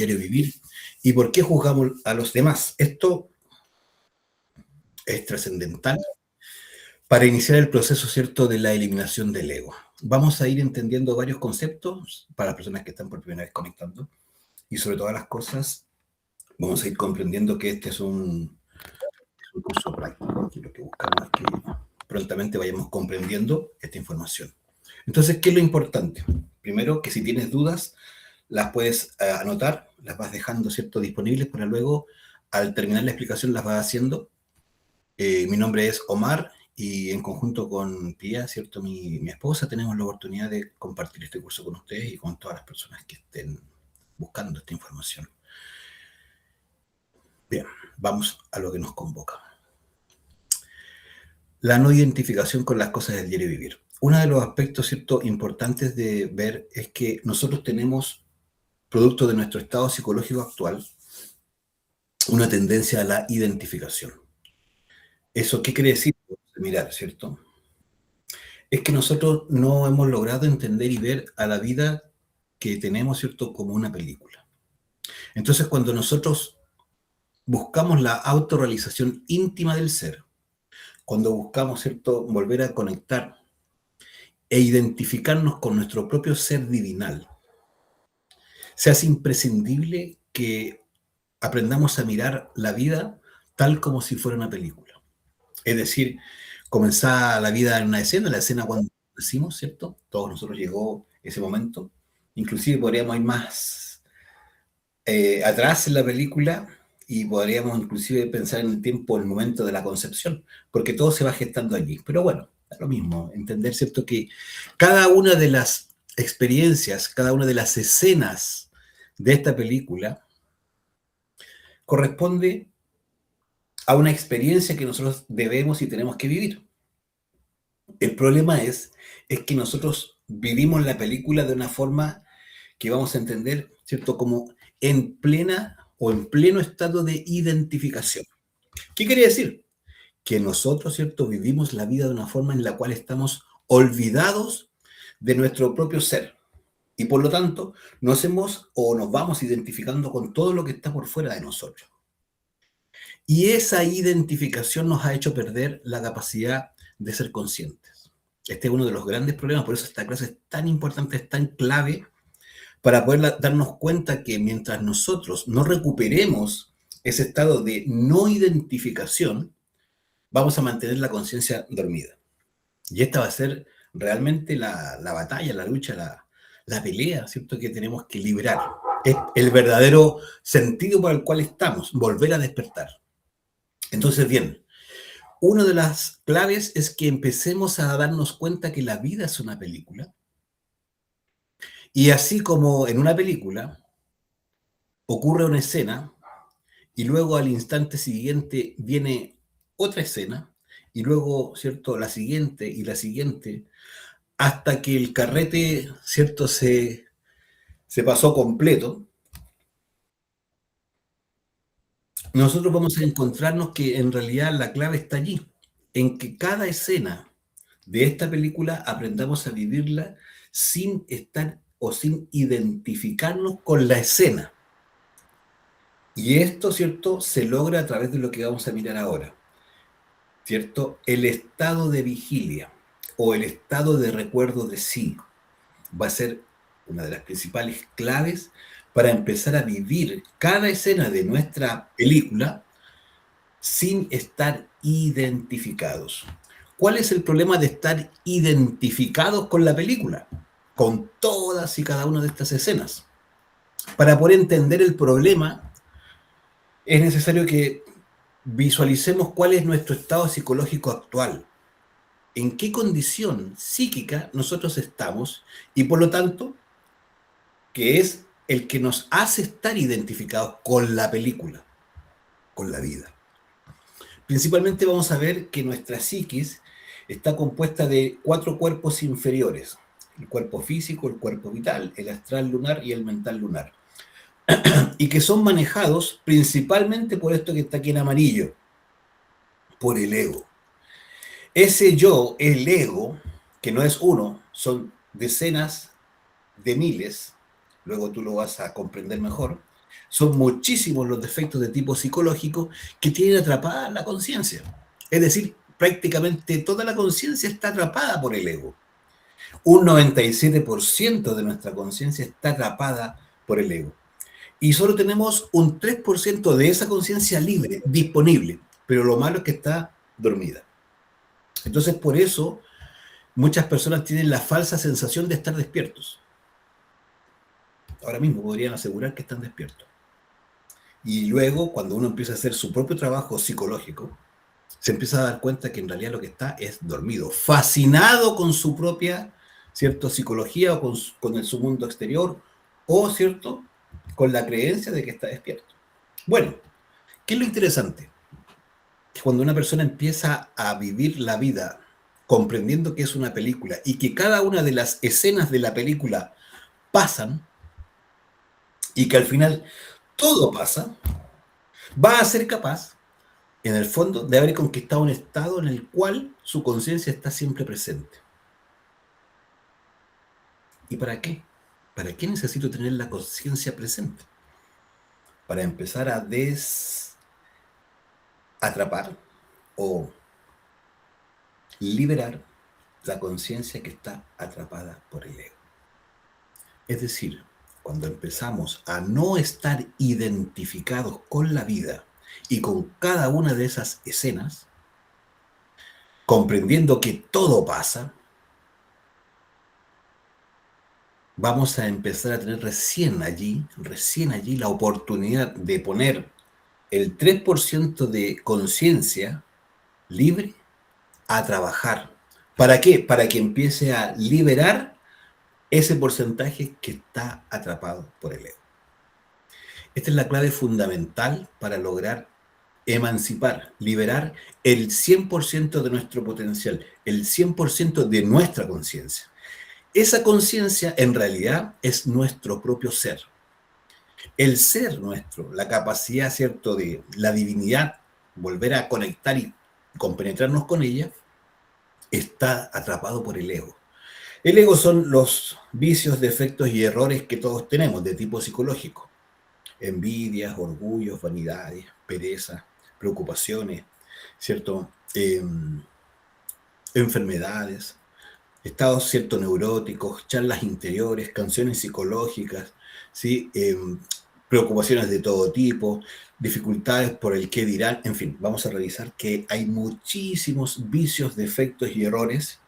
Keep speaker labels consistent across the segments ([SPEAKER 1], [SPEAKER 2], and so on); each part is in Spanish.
[SPEAKER 1] quiere vivir y por qué juzgamos a los demás. Esto es trascendental para iniciar el proceso, ¿cierto?, de la eliminación del ego. Vamos a ir entendiendo varios conceptos para las personas que están por primera vez conectando y sobre todas las cosas vamos a ir comprendiendo que este es un curso práctico. Aquí lo que buscamos es que prontamente vayamos comprendiendo esta información. Entonces, ¿qué es lo importante? Primero, que si tienes dudas, las puedes anotar, las vas dejando, ¿cierto?, disponibles para luego, al terminar la explicación, las vas haciendo. Mi nombre es Omar y en conjunto con Pia, ¿cierto?, mi esposa, tenemos la oportunidad de compartir este curso con ustedes y con todas las personas que estén buscando esta información. Bien, vamos a lo que nos convoca. La no identificación con las cosas del diario vivir. Uno de los aspectos, ¿cierto?, importantes de ver es que nosotros tenemos, producto de nuestro estado psicológico actual, una tendencia a la identificación. ¿Eso qué quiere decir? Mirar, ¿cierto? Es que nosotros no hemos logrado entender y ver a la vida que tenemos, ¿cierto?, como una película. Entonces, cuando nosotros buscamos la autorrealización íntima del ser, cuando buscamos, ¿cierto?, volver a conectar e identificarnos con nuestro propio ser divinal, se hace imprescindible que aprendamos a mirar la vida tal como si fuera una película. Es decir, comenzar la vida en la escena cuando nacimos, ¿cierto? Todos nosotros llegó ese momento. Inclusive podríamos ir más atrás en la película y podríamos inclusive pensar en el tiempo, el momento de la concepción, porque todo se va gestando allí. Pero bueno, es lo mismo, entender, ¿cierto?, que cada una de las experiencias, cada una de las escenas de esta película corresponde a una experiencia que nosotros debemos y tenemos que vivir. El problema es que nosotros vivimos la película de una forma que vamos a entender, ¿cierto?, como en plena o en pleno estado de identificación. ¿Qué quiere decir? Que nosotros, ¿cierto?, vivimos la vida de una forma en la cual estamos olvidados de nuestro propio ser. Y por lo tanto, nos vamos identificando con todo lo que está por fuera de nosotros. Y esa identificación nos ha hecho perder la capacidad de ser conscientes. Este es uno de los grandes problemas, por eso esta clase es tan importante, es tan clave, para poder darnos cuenta que mientras nosotros no recuperemos ese estado de no identificación, vamos a mantener la conciencia dormida. Y esta va a ser realmente la batalla, la lucha, la pelea, ¿cierto?, que tenemos que librar. Es el verdadero sentido para el cual estamos, volver a despertar. Entonces, bien, una de las claves es que empecemos a darnos cuenta que la vida es una película. Y así como en una película ocurre una escena y luego al instante siguiente viene otra escena y luego, ¿cierto?, la siguiente y la siguiente, hasta que el carrete, ¿cierto?, se pasó completo, nosotros vamos a encontrarnos que en realidad la clave está allí, en que cada escena de esta película aprendamos a vivirla sin estar o sin identificarnos con la escena. Y esto, ¿cierto?, se logra a través de lo que vamos a mirar ahora, ¿cierto? El estado de vigilia o el estado de recuerdo de sí va a ser una de las principales claves para empezar a vivir cada escena de nuestra película sin estar identificados. ¿Cuál es el problema de estar identificados con la película? Con todas y cada una de estas escenas. Para poder entender el problema, es necesario que visualicemos cuál es nuestro estado psicológico actual, en qué condición psíquica nosotros estamos y por lo tanto, que es el que nos hace estar identificados con la película, con la vida. Principalmente vamos a ver que nuestra psiquis está compuesta de 4 cuerpos inferiores: el cuerpo físico, el cuerpo vital, el astral lunar y el mental lunar, y que son manejados principalmente por esto que está aquí en amarillo, por el ego. Ese yo, el ego, que no es uno, son decenas de miles, luego tú lo vas a comprender mejor, Son muchísimos los defectos de tipo psicológico que tienen atrapada la conciencia. Es decir, prácticamente toda la conciencia está atrapada por el ego. Un 97% de nuestra conciencia está atrapada por el ego. Y solo tenemos un 3% de esa conciencia libre, disponible. Pero lo malo es que está dormida. Entonces, por eso, muchas personas tienen la falsa sensación de estar despiertos. Ahora mismo podrían asegurar que están despiertos. Y luego, cuando uno empieza a hacer su propio trabajo psicológico, se empieza a dar cuenta que en realidad lo que está es dormido, fascinado con su propia, ¿cierto?, psicología o con su mundo exterior, o, ¿cierto?, con la creencia de que está despierto. Bueno, ¿qué es lo interesante? Que cuando una persona empieza a vivir la vida comprendiendo que es una película y que cada una de las escenas de la película pasan y que al final todo pasa, va a ser capaz, en el fondo, de haber conquistado un estado en el cual su conciencia está siempre presente. ¿Y para qué? ¿Para qué necesito tener la conciencia presente? Para empezar a desatrapar o liberar la conciencia que está atrapada por el ego. Es decir, cuando empezamos a no estar identificados con la vida y con cada una de esas escenas, comprendiendo que todo pasa, vamos a empezar a tener recién allí la oportunidad de poner el 3% de conciencia libre a trabajar. ¿Para qué? Para que empiece a liberar ese porcentaje que está atrapado por el ego. Esta es la clave fundamental para lograr emancipar, liberar el 100% de nuestro potencial, el 100% de nuestra conciencia. Esa conciencia en realidad es nuestro propio ser. El ser nuestro, la capacidad, ¿cierto?, de la divinidad, volver a conectar y compenetrarnos con ella, está atrapado por el ego. El ego son los vicios, defectos y errores que todos tenemos de tipo psicológico. Envidias, orgullos, vanidades, pereza, preocupaciones, ¿cierto? Enfermedades, estados, ¿cierto?, neuróticos, charlas interiores, canciones psicológicas, ¿sí? Preocupaciones de todo tipo, dificultades por el qué dirán, en fin, vamos a revisar que hay muchísimos vicios, defectos y errores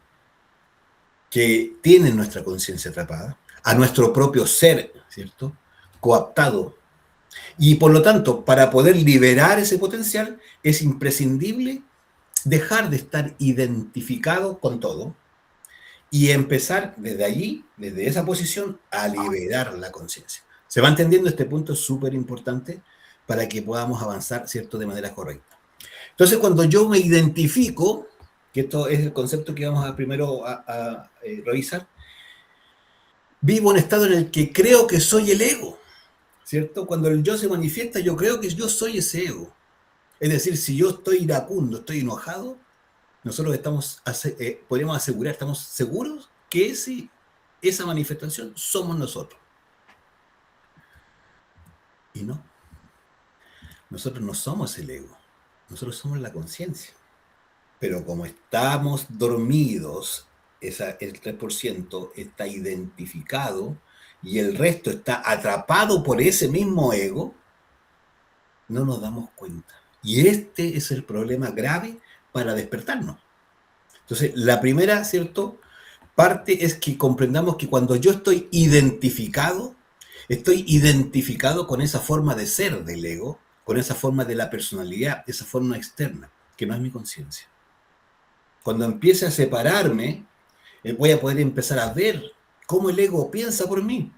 [SPEAKER 1] que tienen nuestra conciencia atrapada, a nuestro propio ser, ¿cierto?, coaptado. Y por lo tanto, para poder liberar ese potencial, es imprescindible dejar de estar identificado con todo y empezar desde allí, desde esa posición, a liberar la conciencia. ¿Se va entendiendo? Este punto es súper importante para que podamos avanzar, ¿cierto?, de manera correcta. Entonces, cuando yo me identifico, que esto es el concepto que vamos a primero a revisar, vivo un estado en el que creo que soy el ego, ¿cierto? Cuando el yo se manifiesta, yo creo que yo soy ese ego. Es decir, si yo estoy iracundo, estoy enojado, nosotros podríamos asegurar, estamos seguros que esa manifestación somos nosotros. Y no, nosotros no somos el ego, nosotros somos la conciencia. Pero como estamos dormidos, el 3% está identificado y el resto está atrapado por ese mismo ego, no nos damos cuenta. Y este es el problema grave para despertarnos. Entonces, la primera, ¿cierto?, parte es que comprendamos que cuando yo estoy identificado con esa forma de ser del ego, con esa forma de la personalidad, esa forma externa, que no es mi conciencia. Cuando empiece a separarme, voy a poder empezar a ver cómo el ego piensa por mí,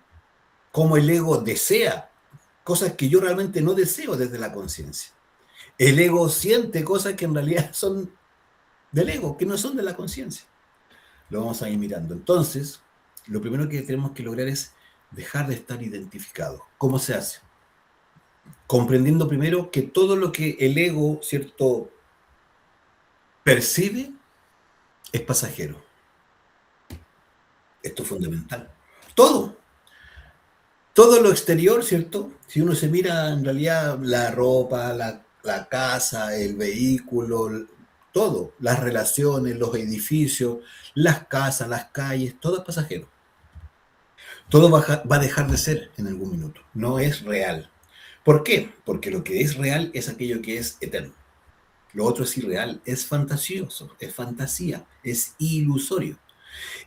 [SPEAKER 1] cómo el ego desea cosas que yo realmente no deseo desde la conciencia. El ego siente cosas que en realidad son del ego, que no son de la conciencia. Lo vamos a ir mirando. Entonces, lo primero que tenemos que lograr es dejar de estar identificados. ¿Cómo se hace? Comprendiendo primero que todo lo que el ego, ¿cierto?, percibe es pasajero. Esto es fundamental. Todo. Todo lo exterior, ¿cierto? Si uno se mira en realidad la ropa, la casa, el vehículo, todo, las relaciones, los edificios, las casas, las calles, todo es pasajero. Todo va a dejar de ser en algún minuto. No es real. ¿Por qué? Porque lo que es real es aquello que es eterno. Lo otro es irreal, es fantasioso, es fantasía, es ilusorio.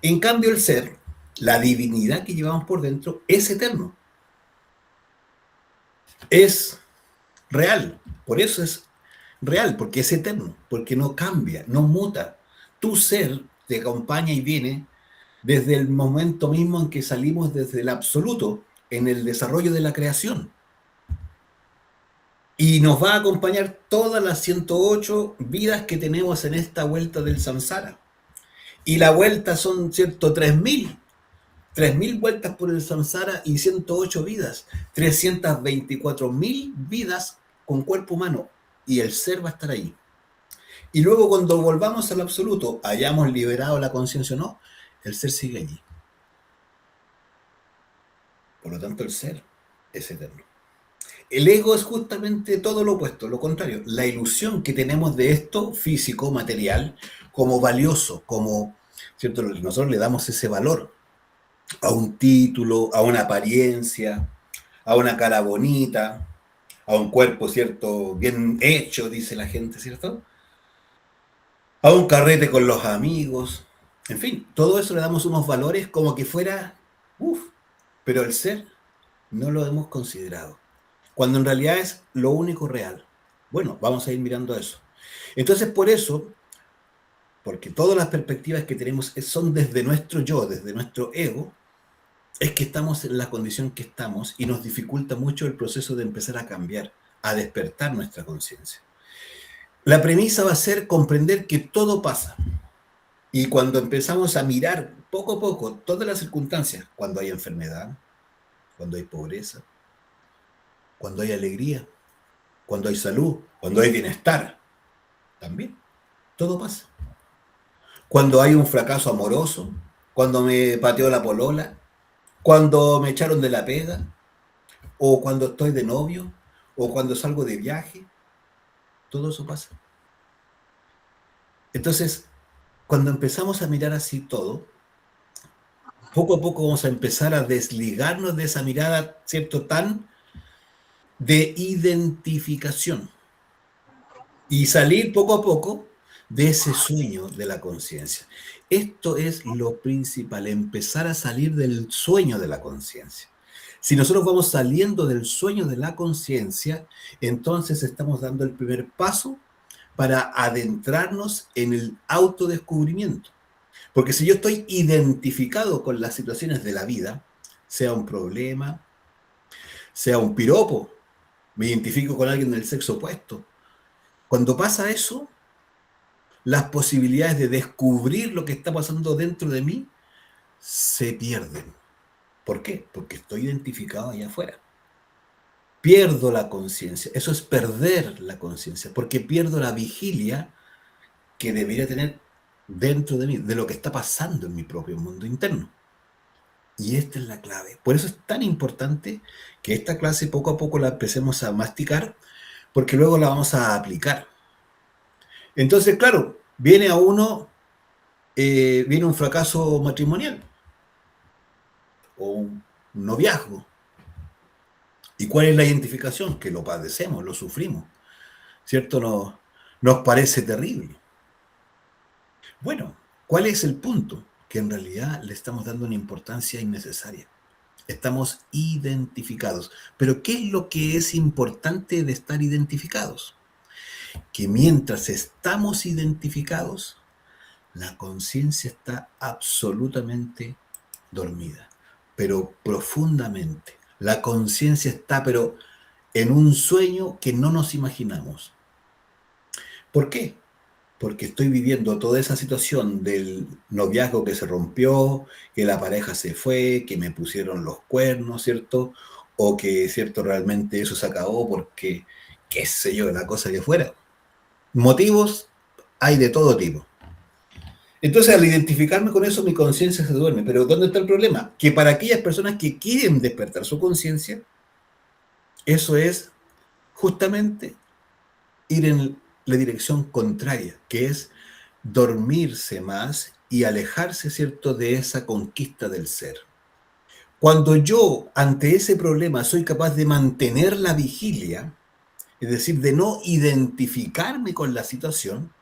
[SPEAKER 1] En cambio, el ser, la divinidad que llevamos por dentro, es eterno, es real. Por eso es real, porque es eterno, porque no cambia, no muta. Tu ser te acompaña y viene desde el momento mismo en que salimos desde el absoluto en el desarrollo de la creación. Y nos va a acompañar todas las 108 vidas que tenemos en esta vuelta del samsara. Y la vuelta son, ¿cierto? 3.000 vueltas por el samsara y 108 vidas. 324.000 vidas con cuerpo humano. Y el ser va a estar ahí. Y luego cuando volvamos al absoluto, hayamos liberado la conciencia o no, el ser sigue allí. Por lo tanto, el ser es eterno. El ego es justamente todo lo opuesto, lo contrario. La ilusión que tenemos de esto físico, material, como valioso, como, ¿cierto? Nosotros le damos ese valor a un título, a una apariencia, a una cara bonita, a un cuerpo, ¿cierto? Bien hecho, dice la gente, ¿cierto? A un carrete con los amigos. En fin, todo eso le damos unos valores como que fuera, uff, pero el ser no lo hemos considerado. Cuando en realidad es lo único real. Bueno, vamos a ir mirando eso. Entonces, por eso, porque todas las perspectivas que tenemos son desde nuestro yo, desde nuestro ego, es que estamos en la condición que estamos y nos dificulta mucho el proceso de empezar a cambiar, a despertar nuestra conciencia. La premisa va a ser comprender que todo pasa. Y cuando empezamos a mirar poco a poco todas las circunstancias, cuando hay enfermedad, cuando hay pobreza, cuando hay alegría, cuando hay salud, cuando hay bienestar, también, todo pasa. Cuando hay un fracaso amoroso, cuando me pateó la polola, cuando me echaron de la pega, o cuando estoy de novio, o cuando salgo de viaje, todo eso pasa. Entonces, cuando empezamos a mirar así todo, poco a poco vamos a empezar a desligarnos de esa mirada, ¿cierto? Tan de identificación y salir poco a poco de ese sueño de la conciencia. Esto es lo principal, empezar a salir del sueño de la conciencia. Si nosotros vamos saliendo del sueño de la conciencia, entonces estamos dando el primer paso para adentrarnos en el autodescubrimiento. Porque si yo estoy identificado con las situaciones de la vida, sea un problema, sea un piropo, me identifico con alguien del sexo opuesto, cuando pasa eso, las posibilidades de descubrir lo que está pasando dentro de mí se pierden. ¿Por qué? Porque estoy identificado allá afuera. Pierdo la conciencia. Eso es perder la conciencia, porque pierdo la vigilia que debería tener dentro de mí, de lo que está pasando en mi propio mundo interno. Y esta es la clave. Por eso es tan importante que esta clase poco a poco la empecemos a masticar, porque luego la vamos a aplicar. Entonces, claro, viene a uno, viene un fracaso matrimonial o un noviazgo. ¿Y cuál es la identificación? Que lo padecemos, lo sufrimos, ¿cierto? Nos parece terrible. Bueno, ¿cuál es el punto? Que en realidad le estamos dando una importancia innecesaria. Estamos identificados. Pero ¿qué es lo que es importante de estar identificados? Que mientras estamos identificados, la conciencia está absolutamente dormida, pero profundamente. La conciencia está, pero en un sueño que no nos imaginamos. ¿Por qué? Porque estoy viviendo toda esa situación del noviazgo que se rompió, que la pareja se fue, que me pusieron los cuernos, ¿cierto? O que, ¿cierto? Realmente eso se acabó porque, qué sé yo, la cosa que fuera. Motivos hay de todo tipo. Entonces, al identificarme con eso, mi conciencia se duerme. Pero ¿dónde está el problema? Que para aquellas personas que quieren despertar su conciencia, eso es justamente ir en la dirección contraria, que es dormirse más y alejarse, ¿cierto?, de esa conquista del ser. Cuando yo, ante ese problema, soy capaz de mantener la vigilia, es decir, de no identificarme con la situación,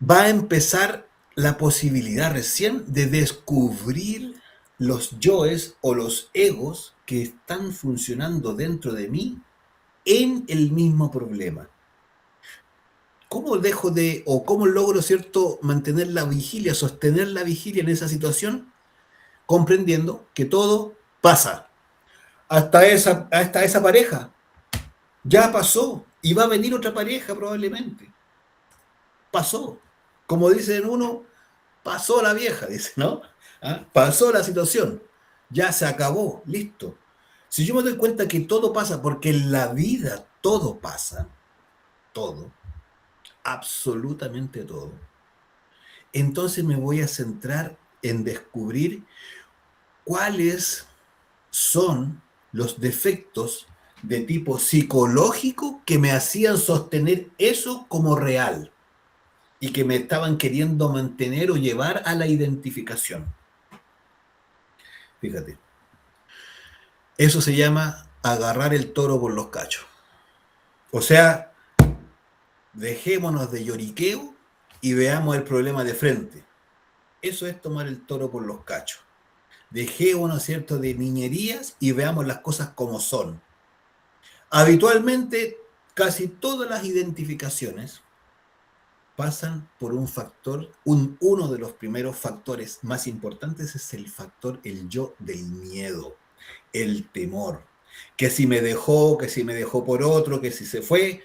[SPEAKER 1] va a empezar la posibilidad recién de descubrir los yoes o los egos que están funcionando dentro de mí en el mismo problema. ¿Cómo dejo de, o cómo logro, cierto, mantener la vigilia, sostener la vigilia en esa situación? Comprendiendo que todo pasa. Hasta esa pareja ya pasó y va a venir otra pareja probablemente. Pasó. Como dicen uno, pasó la vieja, dice, ¿no? ¿Ah? Pasó la situación. Ya se acabó, listo. Si yo me doy cuenta que todo pasa, porque en la vida todo pasa, todo, absolutamente todo, entonces me voy a centrar en descubrir cuáles son los defectos de tipo psicológico que me hacían sostener eso como real y que me estaban queriendo mantener o llevar a la identificación. Fíjate, eso se llama agarrar el toro por los cachos. O sea, dejémonos de lloriqueo y veamos el problema de frente. Eso es tomar el toro por los cachos. Dejémonos, ¿cierto?, de niñerías y veamos las cosas como son. Habitualmente, casi todas las identificaciones pasan por un factor, uno de los primeros factores más importantes es el factor, el yo del miedo, el temor. Que si me dejó, que si me dejó por otro, que si se fue,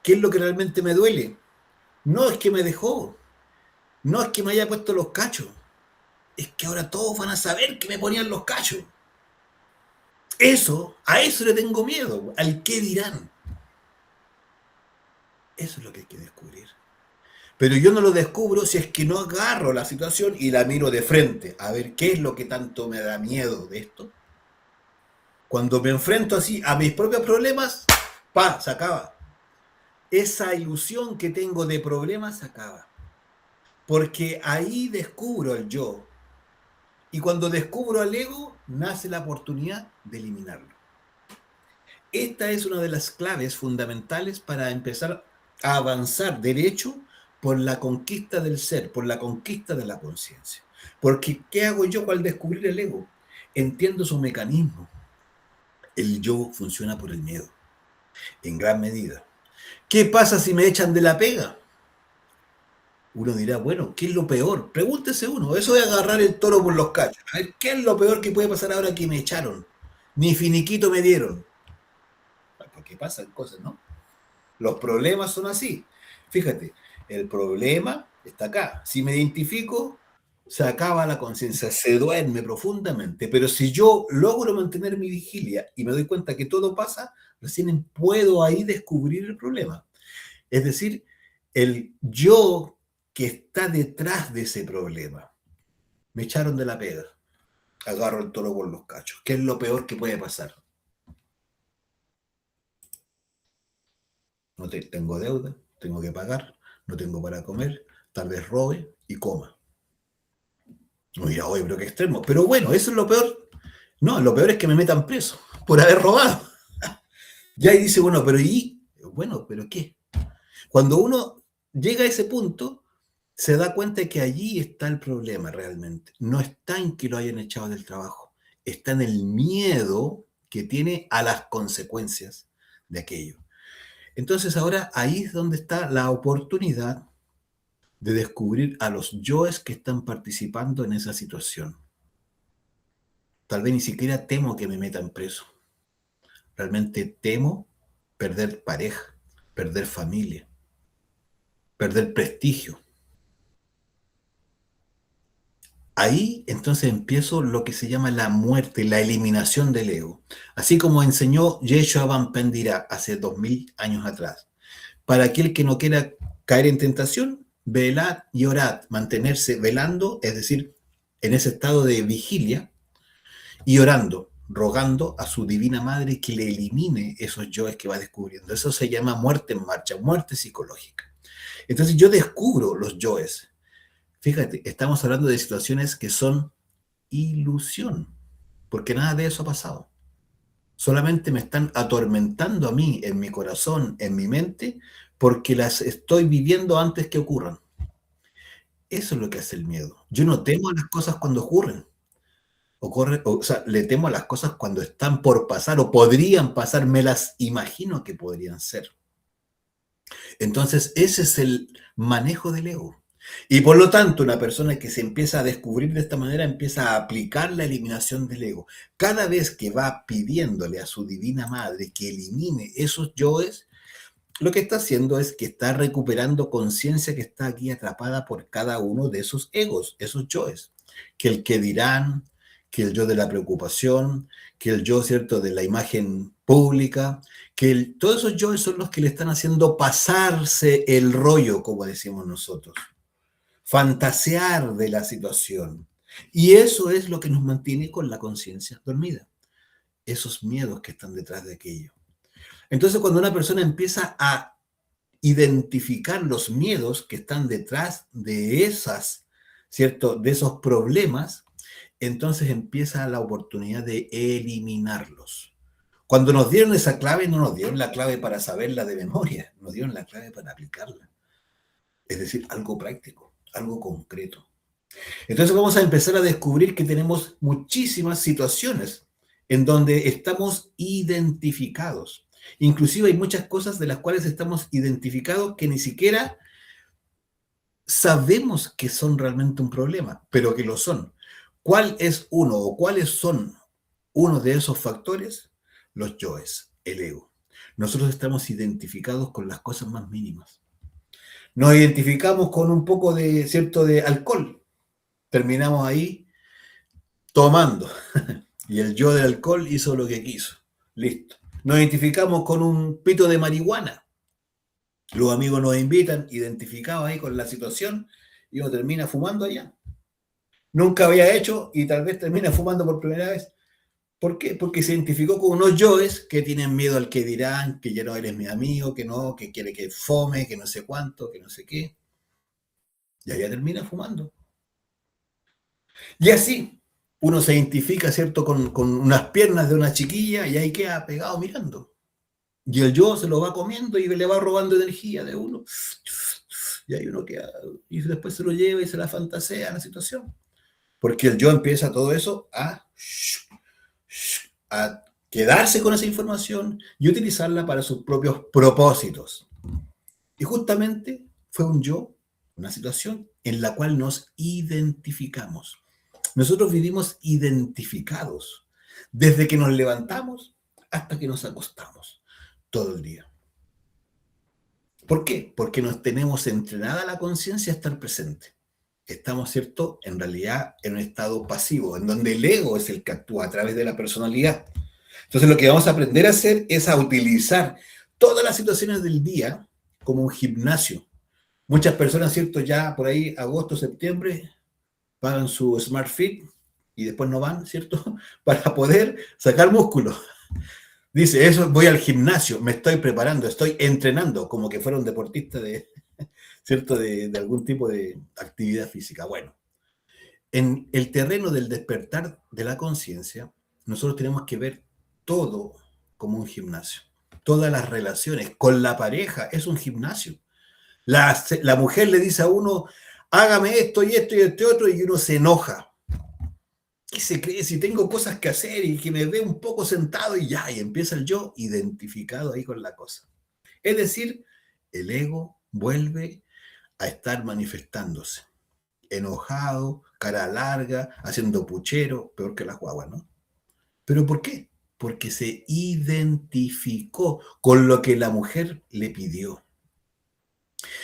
[SPEAKER 1] ¿qué es lo que realmente me duele? No es que me dejó, no es que me haya puesto los cachos, es que ahora todos van a saber que me ponían los cachos. Eso, a eso le tengo miedo, al qué dirán. Eso es lo que hay que descubrir. Pero yo no lo descubro si es que no agarro la situación y la miro de frente, a ver qué es lo que tanto me da miedo de esto. Cuando me enfrento así a mis propios problemas, ¡pa!, se acaba. Esa ilusión que tengo de problemas se acaba. Porque ahí descubro el yo. Y cuando descubro al ego, nace la oportunidad de eliminarlo. Esta es una de las claves fundamentales para empezar a avanzar derecho por la conquista del ser, por la conquista de la conciencia. Porque, ¿qué hago yo al descubrir el ego? Entiendo su mecanismo. El yo funciona por el miedo, en gran medida. ¿Qué pasa si me echan de la pega? Uno dirá, bueno, ¿qué es lo peor? Pregúntese uno, eso de agarrar el toro por los cachos. A ver, ¿qué es lo peor que puede pasar ahora que me echaron? Ni finiquito me dieron. Porque pasan cosas, ¿no? Los problemas son así. Fíjate, el problema está acá. Si me identifico, se acaba la conciencia, se duerme profundamente. Pero si yo logro mantener mi vigilia y me doy cuenta que todo pasa, recién puedo ahí descubrir el problema. Es decir, el yo que está detrás de ese problema. Me echaron de la pega. Agarro el toro por los cachos. ¿Qué es lo peor que puede pasar? No tengo deuda, tengo que pagar, no tengo para comer, tal vez robe y coma. No dirá, oye, pero qué extremo. Pero bueno, eso es lo peor. No, lo peor es que me metan preso por haber robado. Ya ahí dice, bueno, pero ¿y? Bueno, pero ¿qué? Cuando uno llega a ese punto, se da cuenta de que allí está el problema realmente. No está en que lo hayan echado del trabajo, está en el miedo que tiene a las consecuencias de aquello. Entonces ahora ahí es donde está la oportunidad de descubrir a los yoes que están participando en esa situación. Tal vez ni siquiera temo que me metan preso. Realmente temo perder pareja, perder familia, perder prestigio. Ahí entonces empiezo lo que se llama la muerte, la eliminación del ego. Así como enseñó Yeshua Van Pendira hace 2000 años atrás. Para aquel que no quiera caer en tentación, velad y orad, mantenerse velando, es decir, en ese estado de vigilia, y orando, rogando a su divina madre que le elimine esos yoes que va descubriendo. Eso se llama muerte en marcha, muerte psicológica. Entonces yo descubro los yoes. Fíjate, estamos hablando de situaciones que son ilusión, porque nada de eso ha pasado. Solamente me están atormentando a mí, en mi corazón, en mi mente, porque las estoy viviendo antes que ocurran. Eso es lo que hace el miedo. Yo no temo a las cosas cuando ocurren. O sea, le temo a las cosas cuando están por pasar o podrían pasar, me las imagino que podrían ser. Entonces, ese es el manejo del ego. Y por lo tanto, una persona que se empieza a descubrir de esta manera empieza a aplicar la eliminación del ego. Cada vez que va pidiéndole a su divina madre que elimine esos yoes, lo que está haciendo es que está recuperando conciencia que está aquí atrapada por cada uno de esos egos, esos yoes. Que el que dirán, que el yo de la preocupación, que el yo, ¿cierto?, de la imagen pública, que todos esos yoes son los que le están haciendo pasarse el rollo, como decimos nosotros, fantasear de la situación. Y eso es lo que nos mantiene con la conciencia dormida, esos miedos que están detrás de aquello. Entonces, cuando una persona empieza a identificar los miedos que están detrás de esas, ¿cierto?, de esos problemas, entonces empieza la oportunidad de eliminarlos. Cuando nos dieron esa clave, no nos dieron la clave para saberla de memoria, nos dieron la clave para aplicarla. Es decir, algo práctico, algo concreto. Entonces vamos a empezar a descubrir que tenemos muchísimas situaciones en donde estamos identificados. Inclusive hay muchas cosas de las cuales estamos identificados que ni siquiera sabemos que son realmente un problema, pero que lo son. ¿Cuál es uno o cuáles son uno de esos factores? Los yoes, el ego. Nosotros estamos identificados con las cosas más mínimas. Nos identificamos con un poco de, ¿cierto?, de alcohol. Terminamos ahí tomando. Y el yo del alcohol hizo lo que quiso. Listo. Nos identificamos con un pito de marihuana. Los amigos nos invitan, identificados ahí con la situación, y uno termina fumando allá. Nunca había hecho y tal vez termina fumando por primera vez. ¿Por qué? Porque se identificó con unos yoes que tienen miedo al que dirán, que ya no eres mi amigo, que no, que quiere que fome, que no sé cuánto, que no sé qué. Y allá termina fumando. Y así, uno se identifica, ¿cierto?, con unas piernas de una chiquilla y ahí queda pegado mirando. Y el yo se lo va comiendo y le va robando energía de uno. Y ahí uno queda, y después se lo lleva y se la fantasea en la situación. Porque el yo empieza todo eso a quedarse con esa información y utilizarla para sus propios propósitos. Y justamente fue un yo, una situación en la cual nos identificamos. Nosotros vivimos identificados desde que nos levantamos hasta que nos acostamos, todo el día. ¿Por qué? Porque nos tenemos entrenada la conciencia a estar presente. Estamos, ¿cierto?, en realidad en un estado pasivo, en donde el ego es el que actúa a través de la personalidad. Entonces lo que vamos a aprender a hacer es a utilizar todas las situaciones del día como un gimnasio. Muchas personas, ¿cierto?, ya por ahí, agosto, septiembre, pagan su Smart Fit y después no van, ¿cierto?, para poder sacar músculo. Dice, eso, voy al gimnasio, me estoy preparando, estoy entrenando, como que fuera un deportista de, ¿cierto?, de algún tipo de actividad física. Bueno, en el terreno del despertar de la conciencia, nosotros tenemos que ver todo como un gimnasio. Todas las relaciones con la pareja es un gimnasio. La mujer le dice a uno, hágame esto y esto y este otro, y uno se enoja. ¿Qué se cree? Si tengo cosas que hacer y que me ve un poco sentado y ya, y empieza el yo identificado ahí con la cosa. Es decir, el ego vuelve a estar manifestándose, enojado, cara larga, haciendo puchero, peor que las guaguas, ¿no? ¿Pero por qué? Porque se identificó con lo que la mujer le pidió.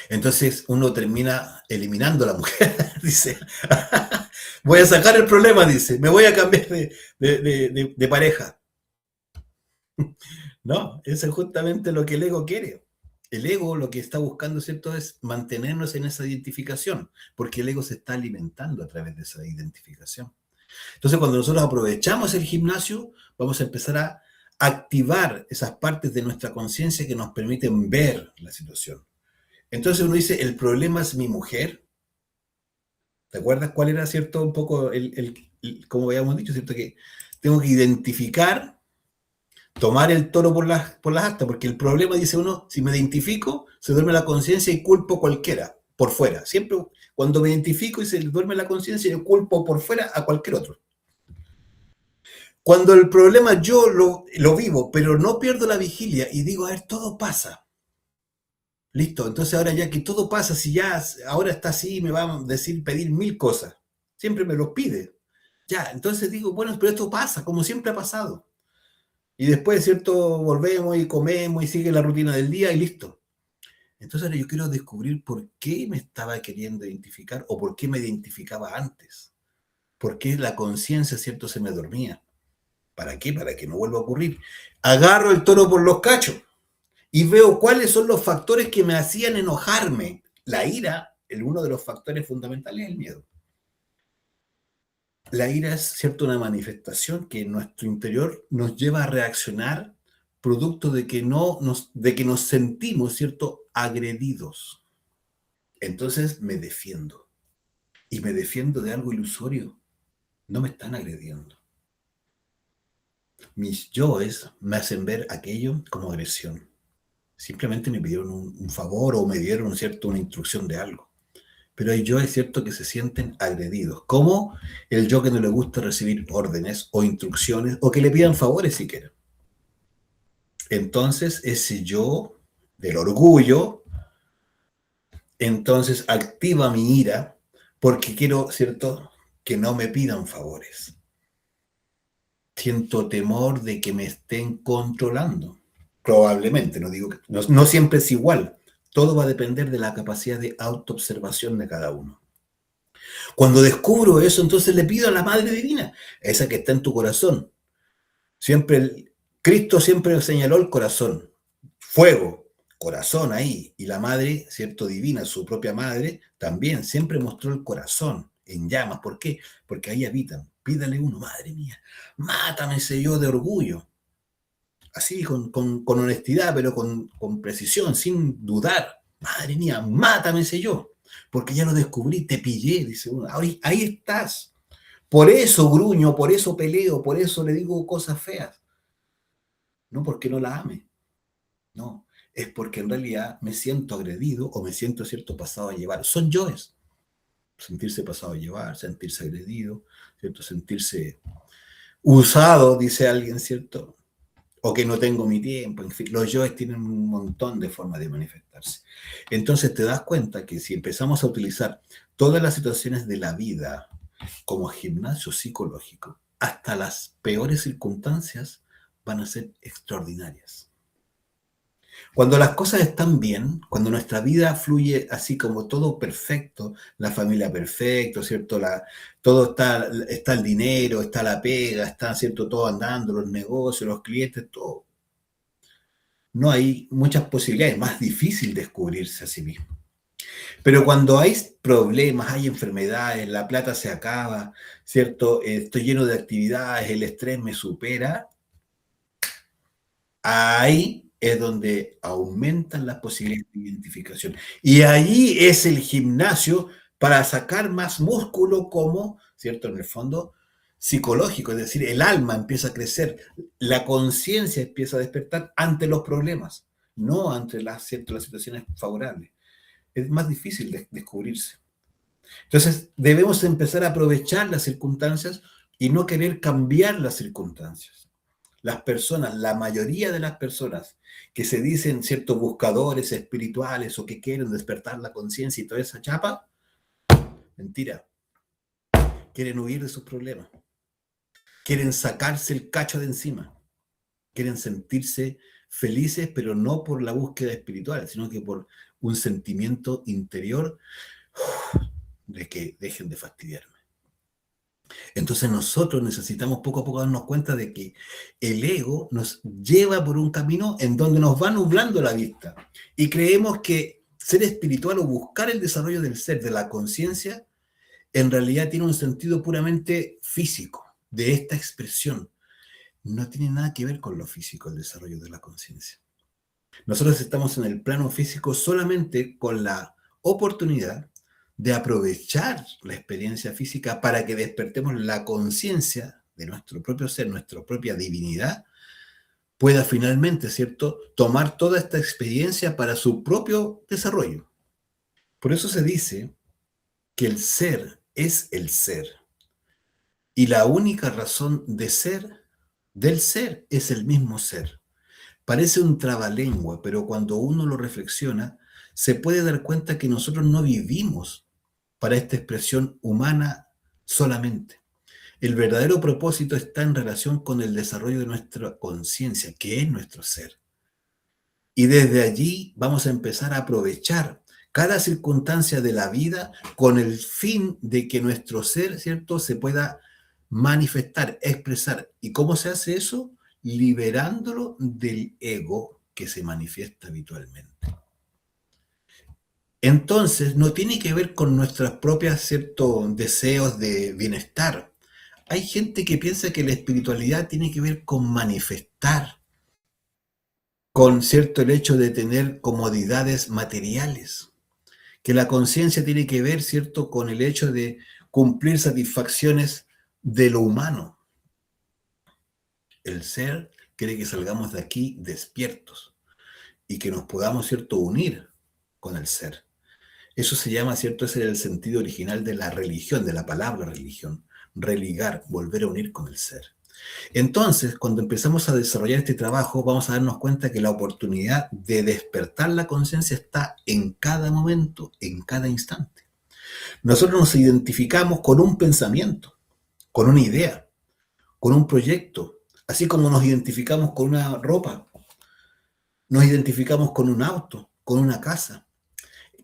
[SPEAKER 1] Entonces uno termina eliminando a la mujer, dice, voy a sacar el problema, dice, me voy a cambiar de pareja. No, eso es justamente lo que el ego quiere. El ego lo que está buscando, ¿cierto?, es mantenernos en esa identificación, porque el ego se está alimentando a través de esa identificación. Entonces, cuando nosotros aprovechamos el gimnasio, vamos a empezar a activar esas partes de nuestra conciencia que nos permiten ver la situación. Entonces uno dice, el problema es mi mujer. ¿Te acuerdas cuál era, cierto, un poco como habíamos dicho, cierto, que tengo que identificar, tomar el toro por las astas, porque el problema, dice uno, si me identifico, se duerme la conciencia y culpo cualquiera, por fuera. Siempre cuando me identifico y se duerme la conciencia, yo culpo por fuera a cualquier otro. Cuando el problema yo lo vivo, pero no pierdo la vigilia y digo, a ver, todo pasa. Listo, entonces ahora ya que todo pasa, si ya ahora está así, me va a decir, pedir 1000 cosas. Siempre me los pide. Ya, entonces digo, bueno, pero esto pasa, como siempre ha pasado. Y después, ¿cierto? Volvemos y comemos y sigue la rutina del día y listo. Entonces ahora yo quiero descubrir por qué me estaba queriendo identificar o por qué me identificaba antes. ¿Por qué la conciencia, cierto, se me dormía? ¿Para qué? Para que no vuelva a ocurrir. Agarro el toro por los cachos y veo cuáles son los factores que me hacían enojarme. La ira, uno de los factores fundamentales es el miedo. La ira es, cierto, una manifestación que en nuestro interior nos lleva a reaccionar producto de que, de que nos sentimos, cierto, agredidos. Entonces me defiendo. Y me defiendo de algo ilusorio. No me están agrediendo. Mis yoes me hacen ver aquello como agresión. Simplemente me pidieron un favor o me dieron, cierto, una instrucción de algo. Pero hay yoes, cierto, que se sienten agredidos. Como el yo que no le gusta recibir órdenes o instrucciones o que le pidan favores siquiera. Entonces, ese yo del orgullo, entonces activa mi ira porque quiero, cierto, que no me pidan favores. Siento temor de que me estén controlando. Probablemente, no digo que no siempre es igual. Todo va a depender de la capacidad de autoobservación de cada uno. Cuando descubro eso, entonces le pido a la Madre Divina, esa que está en tu corazón. Cristo siempre señaló el corazón, fuego, corazón ahí. Y la Madre, cierto, Divina, su propia Madre, también siempre mostró el corazón en llamas. ¿Por qué? Porque ahí habitan. Pídale uno, Madre mía, mátame ese yo de orgullo. Así, con honestidad, pero con precisión, sin dudar. Madre mía, mátame ese yo, porque ya lo descubrí, te pillé, dice uno. Ahí estás. Por eso gruño, por eso peleo, por eso le digo cosas feas. No porque no la ame, no. Es porque en realidad me siento agredido o me siento, cierto, pasado a llevar. Son yoes. Sentirse pasado a llevar, sentirse agredido, cierto, sentirse usado, dice alguien, cierto, o que no tengo mi tiempo, en fin, los yoes tienen un montón de formas de manifestarse. Entonces te das cuenta que si empezamos a utilizar todas las situaciones de la vida como gimnasio psicológico, hasta las peores circunstancias van a ser extraordinarias. Cuando las cosas están bien, cuando nuestra vida fluye así como todo perfecto, la familia perfecto, ¿cierto? Todo está el dinero, está la pega, está, ¿cierto? Todo andando, los negocios, los clientes, todo. No hay muchas posibilidades, más difícil descubrirse a sí mismo. Pero cuando hay problemas, hay enfermedades, la plata se acaba, ¿cierto? Estoy lleno de actividades, el estrés me supera, ahí es donde aumentan las posibilidades de identificación. Y ahí es el gimnasio para sacar más músculo como, ¿cierto? En el fondo psicológico, es decir, el alma empieza a crecer, la conciencia empieza a despertar ante los problemas, no ante ¿cierto? Las situaciones favorables. Es más difícil descubrirse. Entonces, debemos empezar a aprovechar las circunstancias y no querer cambiar las circunstancias. Las personas, la mayoría de las personas que se dicen ciertos buscadores espirituales o que quieren despertar la conciencia y toda esa chapa, mentira. Quieren huir de sus problemas. Quieren sacarse el cacho de encima. Quieren sentirse felices, pero no por la búsqueda espiritual, sino que por un sentimiento interior de que dejen de fastidiarme. Entonces nosotros necesitamos poco a poco darnos cuenta de que el ego nos lleva por un camino en donde nos va nublando la vista y creemos que ser espiritual o buscar el desarrollo del ser, de la conciencia, en realidad tiene un sentido puramente físico, de esta expresión. No tiene nada que ver con lo físico, el desarrollo de la conciencia. Nosotros estamos en el plano físico solamente con la oportunidad de aprovechar la experiencia física para que despertemos la conciencia de nuestro propio ser, nuestra propia divinidad, pueda finalmente, ¿cierto?, tomar toda esta experiencia para su propio desarrollo. Por eso se dice que el ser es el ser. Y la única razón de ser, del ser, es el mismo ser. Parece un trabalengua, pero cuando uno lo reflexiona, se puede dar cuenta que nosotros no vivimos para esta expresión humana solamente. El verdadero propósito está en relación con el desarrollo de nuestra conciencia, que es nuestro ser. Y desde allí vamos a empezar a aprovechar cada circunstancia de la vida con el fin de que nuestro ser, ¿cierto?, se pueda manifestar, expresar. ¿Y cómo se hace eso? Liberándolo del ego que se manifiesta habitualmente. Entonces, no tiene que ver con nuestras propias ciertos deseos de bienestar. Hay gente que piensa que la espiritualidad tiene que ver con manifestar, con cierto el hecho de tener comodidades materiales, que la conciencia tiene que ver, cierto, con el hecho de cumplir satisfacciones de lo humano. El ser quiere que salgamos de aquí despiertos y que nos podamos, cierto, unir con el ser. Eso se llama, ¿cierto? Ese es el sentido original de la religión, de la palabra religión. Religar, volver a unir con el ser. Entonces, cuando empezamos a desarrollar este trabajo, vamos a darnos cuenta que la oportunidad de despertar la conciencia está en cada momento, en cada instante. Nosotros nos identificamos con un pensamiento, con una idea, con un proyecto, así como nos identificamos con una ropa, nos identificamos con un auto, con una casa.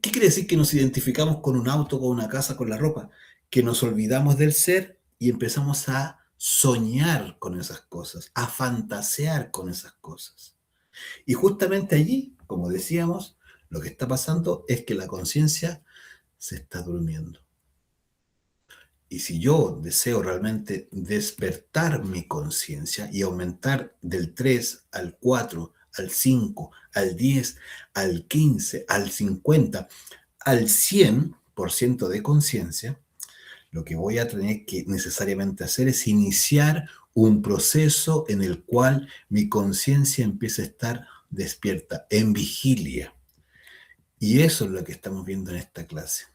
[SPEAKER 1] ¿Qué quiere decir que nos identificamos con un auto, con una casa, con la ropa? Que nos olvidamos del ser y empezamos a soñar con esas cosas, a fantasear con esas cosas. Y justamente allí, como decíamos, lo que está pasando es que la conciencia se está durmiendo. Y si yo deseo realmente despertar mi conciencia y aumentar del 3 al 4, al 5, al 10, al 15, al 50, al 100% de conciencia, lo que voy a tener que necesariamente hacer es iniciar un proceso en el cual mi conciencia empiece a estar despierta, en vigilia. Y eso es lo que estamos viendo en esta clase.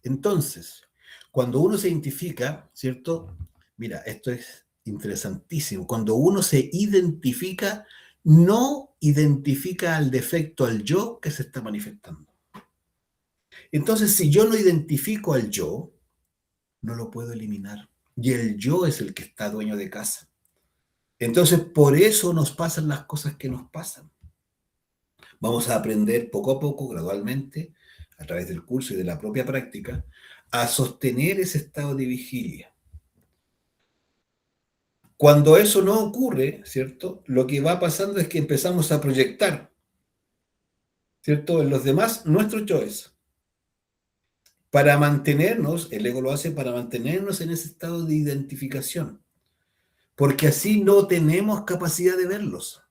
[SPEAKER 1] Entonces, cuando uno se identifica, ¿cierto? Mira, esto es interesantísimo. Cuando uno se identifica, no identifica al defecto, al yo que se está manifestando. Entonces, si yo no identifico al yo, no lo puedo eliminar. Y el yo es el que está dueño de casa. Entonces, por eso nos pasan las cosas que nos pasan. Vamos a aprender poco a poco, gradualmente, a través del curso y de la propia práctica, a sostener ese estado de vigilia. Cuando eso no ocurre, ¿cierto? Lo que va pasando es que empezamos a proyectar, ¿cierto?, en los demás nuestros yoes. Para mantenernos, el ego lo hace para mantenernos en ese estado de identificación, porque así no tenemos capacidad de verlos.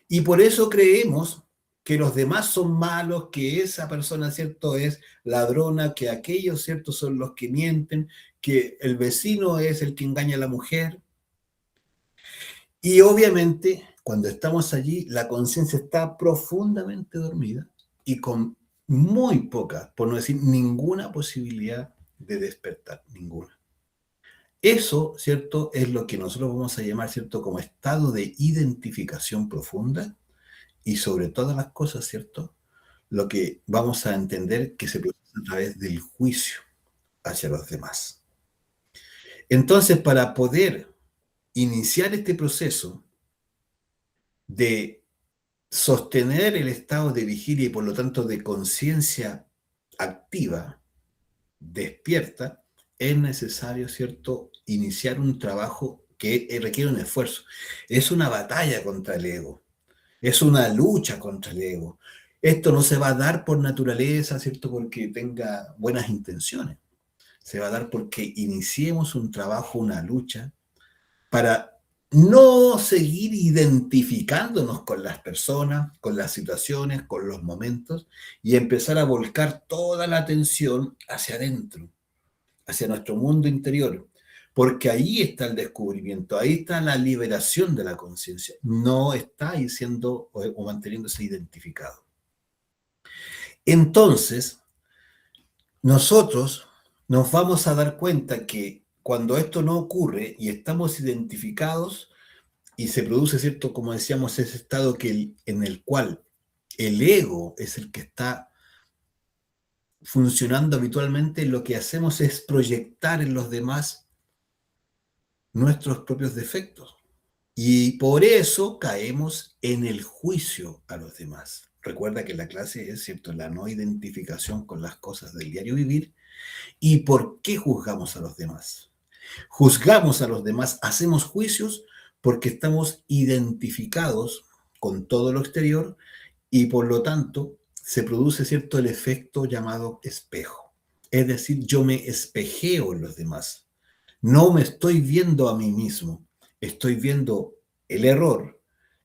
[SPEAKER 1] Y por eso creemos que los demás son malos, que esa persona, ¿cierto?, es ladrona, que aquellos, ¿cierto?, son los que mienten, que el vecino es el que engaña a la mujer. Y obviamente, cuando estamos allí, la conciencia está profundamente dormida y con muy poca, por no decir ninguna posibilidad de despertar, ninguna. Eso, ¿cierto?, es lo que nosotros vamos a llamar, ¿cierto?, como estado de identificación profunda y sobre todas las cosas, ¿cierto?, lo que vamos a entender que se procesa a través del juicio hacia los demás. Entonces, para poder iniciar este proceso de sostener el estado de vigilia y por lo tanto de conciencia activa, despierta, es necesario, ¿cierto?, iniciar un trabajo que requiere un esfuerzo. Es una batalla contra el ego, es una lucha contra el ego. Esto no se va a dar por naturaleza, ¿cierto? Porque tenga buenas intenciones. Se va a dar porque iniciemos un trabajo, una lucha, para no seguir identificándonos con las personas, con las situaciones, con los momentos, y empezar a volcar toda la atención hacia adentro, hacia nuestro mundo interior, porque ahí está el descubrimiento, ahí está la liberación de la conciencia, no está ahí siendo o manteniéndose identificado. Entonces, nosotros nos vamos a dar cuenta que cuando esto no ocurre y estamos identificados y se produce, ¿cierto? Como decíamos, ese estado en el cual el ego es el que está funcionando habitualmente, lo que hacemos es proyectar en los demás nuestros propios defectos. Y por eso caemos en el juicio a los demás. Recuerda que la clase es, ¿cierto?, la no identificación con las cosas del diario vivir. ¿Y por qué juzgamos a los demás? Juzgamos a los demás, hacemos juicios porque estamos identificados con todo lo exterior y por lo tanto se produce, ¿cierto?, el efecto llamado espejo. Es decir, yo me espejeo en los demás. No me estoy viendo a mí mismo, estoy viendo el error,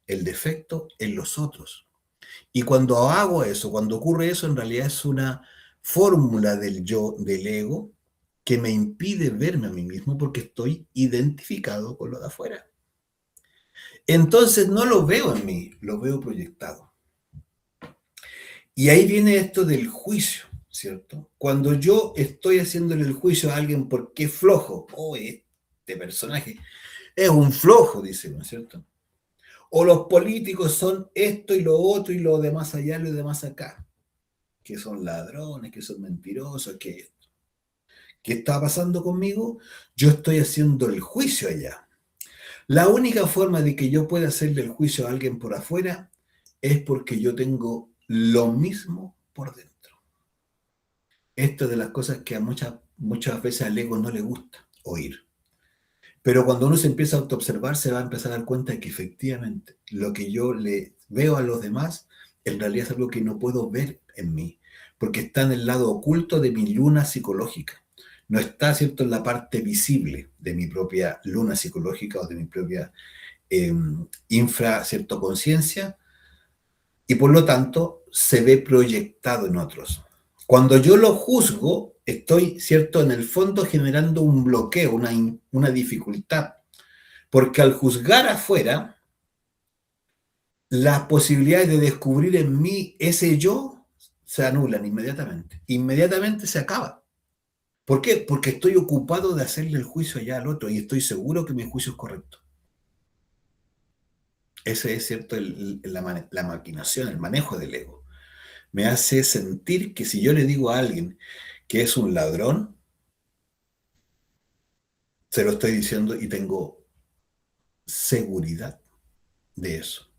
[SPEAKER 1] el defecto en los otros. Y cuando hago eso, cuando ocurre eso, en realidad es una fórmula del yo, del ego, que me impide verme a mí mismo porque estoy identificado con lo de afuera. Entonces no lo veo en mí, lo veo proyectado. Y ahí viene esto del juicio, ¿cierto? Cuando yo estoy haciéndole el juicio a alguien porque es flojo, este personaje es un flojo, dice, ¿no es cierto? O los políticos son esto y lo otro y lo demás allá y lo demás acá, que son ladrones, que son mentirosos, que ¿qué está pasando conmigo? Yo estoy haciendo el juicio allá. La única forma de que yo pueda hacerle el juicio a alguien por afuera es porque yo tengo lo mismo por dentro. Esto es de las cosas que a muchas veces al ego no le gusta oír. Pero cuando uno se empieza a autoobservar, se va a empezar a dar cuenta de que efectivamente lo que yo le veo a los demás, en realidad es algo que no puedo ver en mí, porque está en el lado oculto de mi luna psicológica. No está, ¿cierto?, en la parte visible de mi propia luna psicológica o de mi propia infra, ¿cierto?, conciencia, y por lo tanto se ve proyectado en otros. Cuando yo lo juzgo, estoy, ¿cierto?, en el fondo generando un bloqueo, una dificultad, porque al juzgar afuera, las posibilidades de descubrir en mí ese yo se anulan inmediatamente. Inmediatamente se acaba. ¿Por qué? Porque estoy ocupado de hacerle el juicio allá al otro y estoy seguro que mi juicio es correcto. Ese es, ¿cierto?, la maquinación, el manejo del ego. Me hace sentir que si yo le digo a alguien que es un ladrón, se lo estoy diciendo y tengo seguridad de eso.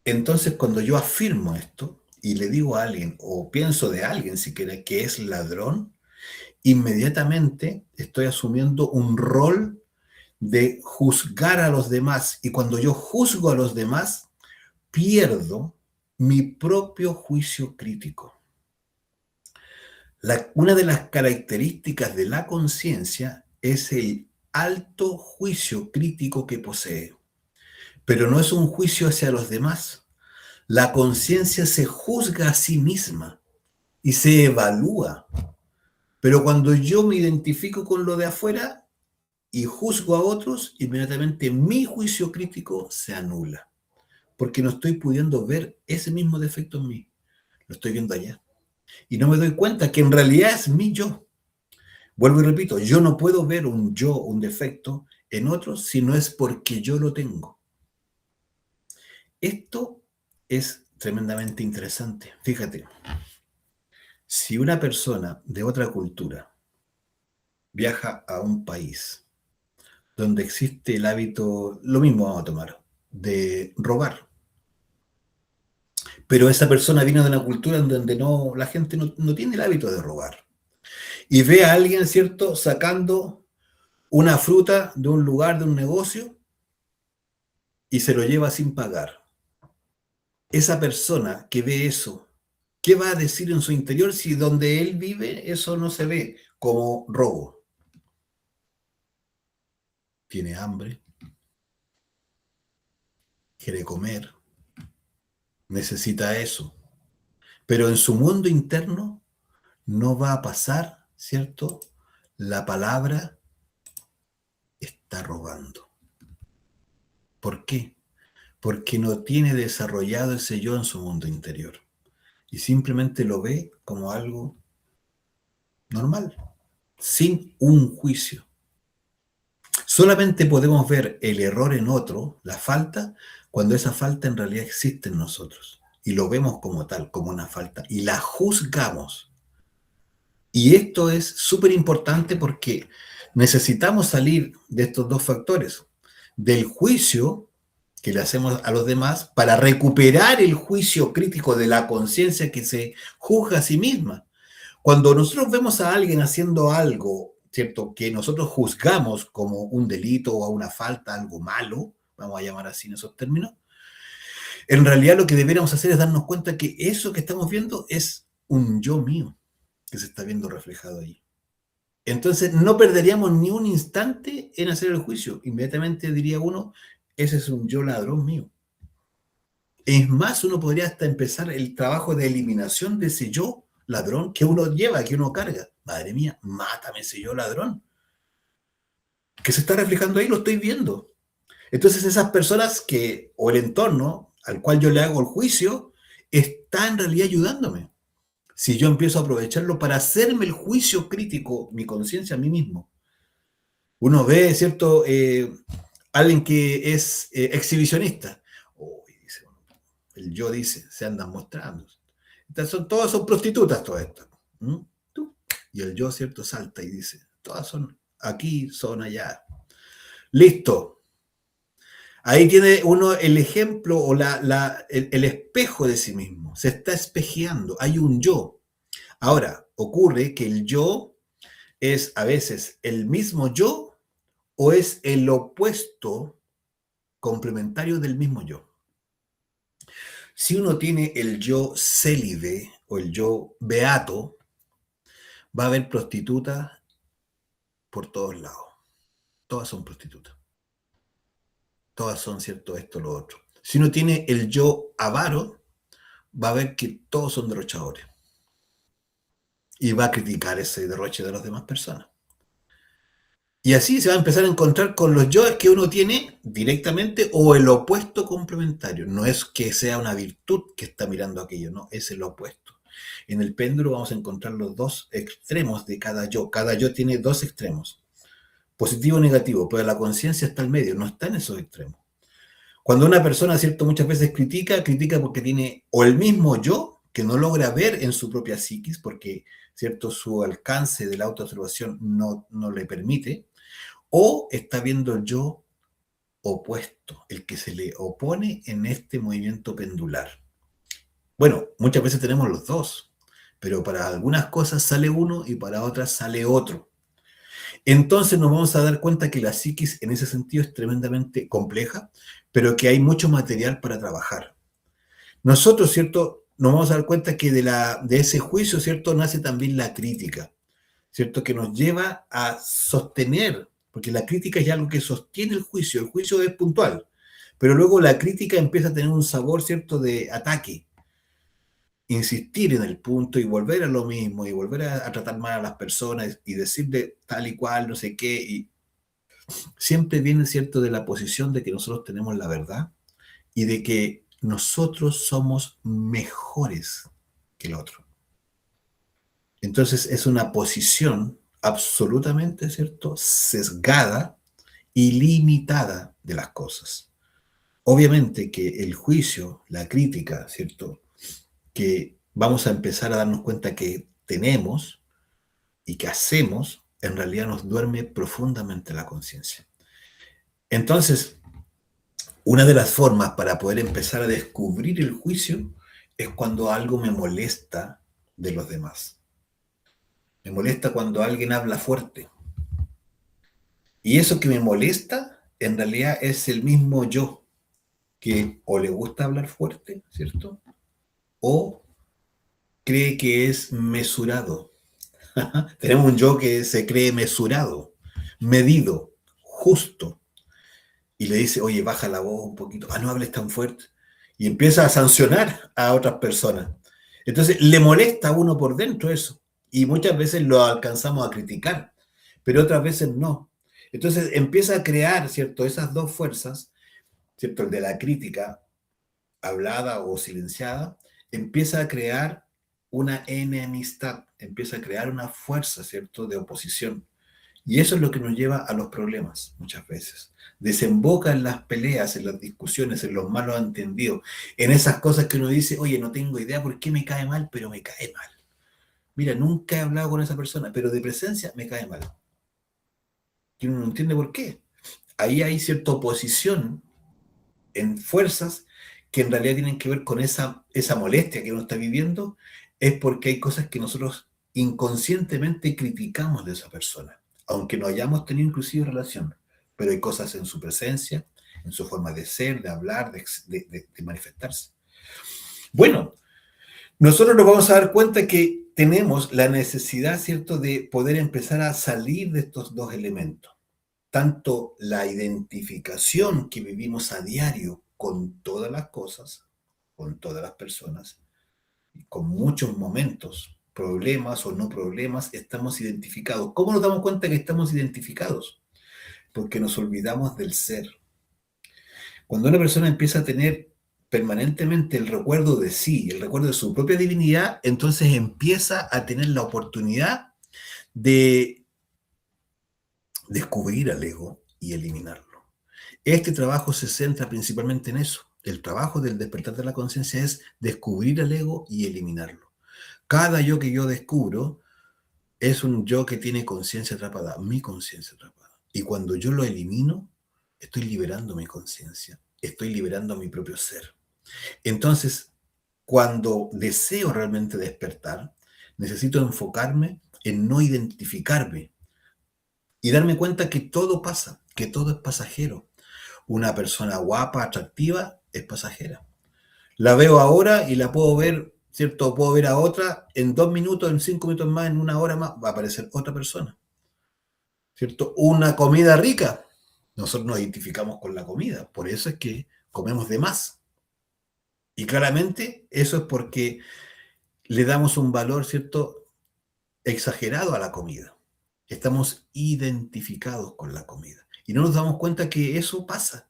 [SPEAKER 1] Entonces, cuando yo afirmo esto y le digo a alguien, o pienso de alguien si quiere, que es ladrón, inmediatamente estoy asumiendo un rol de juzgar a los demás. Y cuando yo juzgo a los demás, pierdo mi propio juicio crítico. Una de las características de la conciencia es el alto juicio crítico que posee. Pero no es un juicio hacia los demás. La conciencia se juzga a sí misma y se evalúa. Pero cuando yo me identifico con lo de afuera y juzgo a otros, inmediatamente mi juicio crítico se anula. Porque no estoy pudiendo ver ese mismo defecto en mí. Lo estoy viendo allá. Y no me doy cuenta que en realidad es mi yo. Vuelvo y repito, yo no puedo ver un yo, un defecto en otros si no es porque yo lo tengo. Esto es tremendamente interesante. Fíjate, si una persona de otra cultura viaja a un país donde existe el hábito, lo mismo vamos a tomar, de robar, pero esa persona viene de una cultura en donde la gente no tiene el hábito de robar, y ve a alguien, ¿cierto?, sacando una fruta de un lugar, de un negocio, y se lo lleva sin pagar. Esa persona que ve eso, ¿qué va a decir en su interior si donde él vive eso no se ve como robo? Tiene hambre, quiere comer, necesita eso. Pero en su mundo interno no va a pasar, ¿cierto? La palabra está robando. ¿Por qué? Porque no tiene desarrollado ese yo en su mundo interior. Y simplemente lo ve como algo normal, sin un juicio. Solamente podemos ver el error en otro, la falta, cuando esa falta en realidad existe en nosotros. Y lo vemos como tal, como una falta. Y la juzgamos. Y esto es súper importante porque necesitamos salir de estos dos factores. Del juicio que le hacemos a los demás para recuperar el juicio crítico de la conciencia que se juzga a sí misma. Cuando nosotros vemos a alguien haciendo algo, ¿cierto? Que nosotros juzgamos como un delito o una falta, algo malo, vamos a llamar así en esos términos, en realidad lo que deberíamos hacer es darnos cuenta que eso que estamos viendo es un yo mío que se está viendo reflejado ahí. Entonces no perderíamos ni un instante en hacer el juicio. Inmediatamente diría uno, ese es un yo ladrón mío. Es más, uno podría hasta empezar el trabajo de eliminación de ese yo ladrón que uno lleva, que uno carga. Madre mía, mátame ese yo ladrón. Que se está reflejando ahí, lo estoy viendo. Entonces esas personas que, o el entorno al cual yo le hago el juicio, está en realidad ayudándome. Si yo empiezo a aprovecharlo para hacerme el juicio crítico, mi conciencia a mí mismo. Uno ve, ¿cierto? Alguien que es exhibicionista. Oh, dice, el yo dice, se andan mostrando. Entonces, todas son prostitutas, todas estas. ¿Mm? Y el yo, ¿cierto? Salta y dice, todas son aquí, son allá. Listo. Ahí tiene uno el ejemplo o el espejo de sí mismo. Se está espejeando. Hay un yo. Ahora, ocurre que el yo es a veces el mismo yo o es el opuesto complementario del mismo yo. Si uno tiene el yo célibe o el yo beato, va a haber prostitutas por todos lados. Todas son prostitutas. Todas son, ¿cierto? Esto, lo otro. Si uno tiene el yo avaro, va a ver que todos son derrochadores. Y va a criticar ese derroche de las demás personas. Y así se va a empezar a encontrar con los yoes que uno tiene directamente o el opuesto complementario. No es que sea una virtud que está mirando aquello, no, es el opuesto. En el péndulo vamos a encontrar los dos extremos de cada yo. Cada yo tiene dos extremos, positivo o negativo, pero la conciencia está al medio, no está en esos extremos. Cuando una persona, ¿cierto? Muchas veces critica porque tiene o el mismo yo que no logra ver en su propia psiquis, porque, ¿cierto? Su alcance de la autoobservación no le permite, o está viendo el yo opuesto, el que se le opone en este movimiento pendular. Bueno, muchas veces tenemos los dos, pero para algunas cosas sale uno y para otras sale otro. Entonces nos vamos a dar cuenta que la psiquis en ese sentido es tremendamente compleja, pero que hay mucho material para trabajar. Nosotros, ¿cierto? Nos vamos a dar cuenta que de ese juicio, ¿cierto? Nace también la crítica, ¿cierto? Que nos lleva a sostener, porque la crítica es algo que sostiene el juicio es puntual, pero luego la crítica empieza a tener un sabor, ¿cierto? De ataque, insistir en el punto y volver a lo mismo y volver a tratar mal a las personas y decirle tal y cual, no sé qué, y siempre viene, ¿cierto? De la posición de que nosotros tenemos la verdad y de que nosotros somos mejores que el otro. Entonces es una posición absolutamente, ¿cierto?, sesgada y limitada de las cosas. Obviamente que el juicio, la crítica, ¿cierto?, que vamos a empezar a darnos cuenta que tenemos y que hacemos, en realidad nos duerme profundamente la conciencia. Entonces, una de las formas para poder empezar a descubrir el juicio es cuando algo me molesta de los demás. Me molesta cuando alguien habla fuerte. Y eso que me molesta, en realidad es el mismo yo, que o le gusta hablar fuerte, ¿cierto? O cree que es mesurado. Tenemos un yo que se cree mesurado, medido, justo, y le dice, oye, baja la voz un poquito, no hables tan fuerte, y empieza a sancionar a otras personas. Entonces, le molesta a uno por dentro eso, y muchas veces lo alcanzamos a criticar, pero otras veces no. Entonces, empieza a crear, ¿cierto?, esas dos fuerzas, ¿cierto?, el de la crítica, hablada o silenciada, empieza a crear una enemistad, empieza a crear una fuerza, ¿cierto?, de oposición. Y eso es lo que nos lleva a los problemas muchas veces. Desemboca en las peleas, en las discusiones, en los malos entendidos, en esas cosas que uno dice, oye, no tengo idea por qué me cae mal, pero me cae mal. Mira, nunca he hablado con esa persona, pero de presencia me cae mal. Y uno no entiende por qué. Ahí hay cierta oposición en fuerzas que en realidad tienen que ver con esa molestia que uno está viviendo, es porque hay cosas que nosotros inconscientemente criticamos de esa persona, aunque no hayamos tenido inclusive relación, pero hay cosas en su presencia, en su forma de ser, de hablar, de manifestarse. Bueno, nosotros nos vamos a dar cuenta que tenemos la necesidad, ¿cierto?, de poder empezar a salir de estos dos elementos. Tanto la identificación que vivimos a diario con todas las cosas, con todas las personas, con muchos momentos, problemas o no problemas, estamos identificados. ¿Cómo nos damos cuenta que estamos identificados? Porque nos olvidamos del ser. Cuando una persona empieza a tener permanentemente el recuerdo de sí, el recuerdo de su propia divinidad, entonces empieza a tener la oportunidad de descubrir al ego y eliminarlo. Este trabajo se centra principalmente en eso. El trabajo del despertar de la conciencia es descubrir al ego y eliminarlo. Cada yo que yo descubro es un yo que tiene conciencia atrapada, mi conciencia atrapada. Y cuando yo lo elimino, estoy liberando mi conciencia, estoy liberando mi propio ser. Entonces, cuando deseo realmente despertar, necesito enfocarme en no identificarme y darme cuenta que todo pasa, que todo es pasajero. Una persona guapa, atractiva, es pasajera. La veo ahora y la puedo ver, ¿cierto? Puedo ver a otra en 2 minutos, en 5 minutos más, en 1 hora más, va a aparecer otra persona, ¿cierto? Una comida rica. Nosotros nos identificamos con la comida, por eso es que comemos de más. Y claramente eso es porque le damos un valor, ¿cierto?, exagerado a la comida. Estamos identificados con la comida. Y no nos damos cuenta que eso pasa.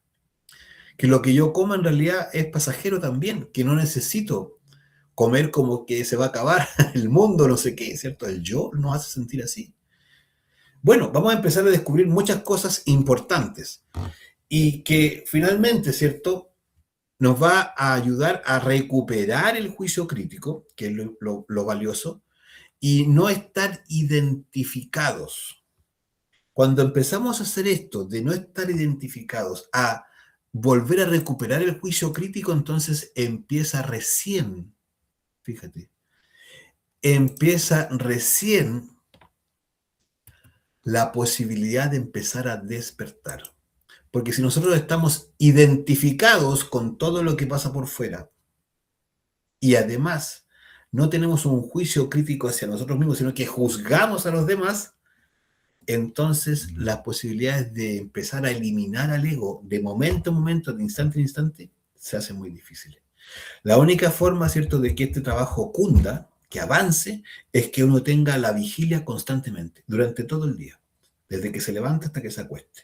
[SPEAKER 1] Que lo que yo como en realidad es pasajero también, que no necesito comer como que se va a acabar el mundo, no sé qué, ¿cierto? El yo nos hace sentir así. Bueno, vamos a empezar a descubrir muchas cosas importantes y que finalmente, ¿cierto?, nos va a ayudar a recuperar el juicio crítico, que es lo valioso, y no estar identificados. Cuando empezamos a hacer esto, de no estar identificados, a volver a recuperar el juicio crítico, entonces empieza recién, fíjate, empieza recién la posibilidad de empezar a despertar. Porque si nosotros estamos identificados con todo lo que pasa por fuera y además no tenemos un juicio crítico hacia nosotros mismos, sino que juzgamos a los demás, entonces las posibilidades de empezar a eliminar al ego de momento en momento, de instante en instante, se hacen muy difíciles. La única forma, ¿cierto?, de que este trabajo cunda, que avance, es que uno tenga la vigilia constantemente, durante todo el día, desde que se levanta hasta que se acueste.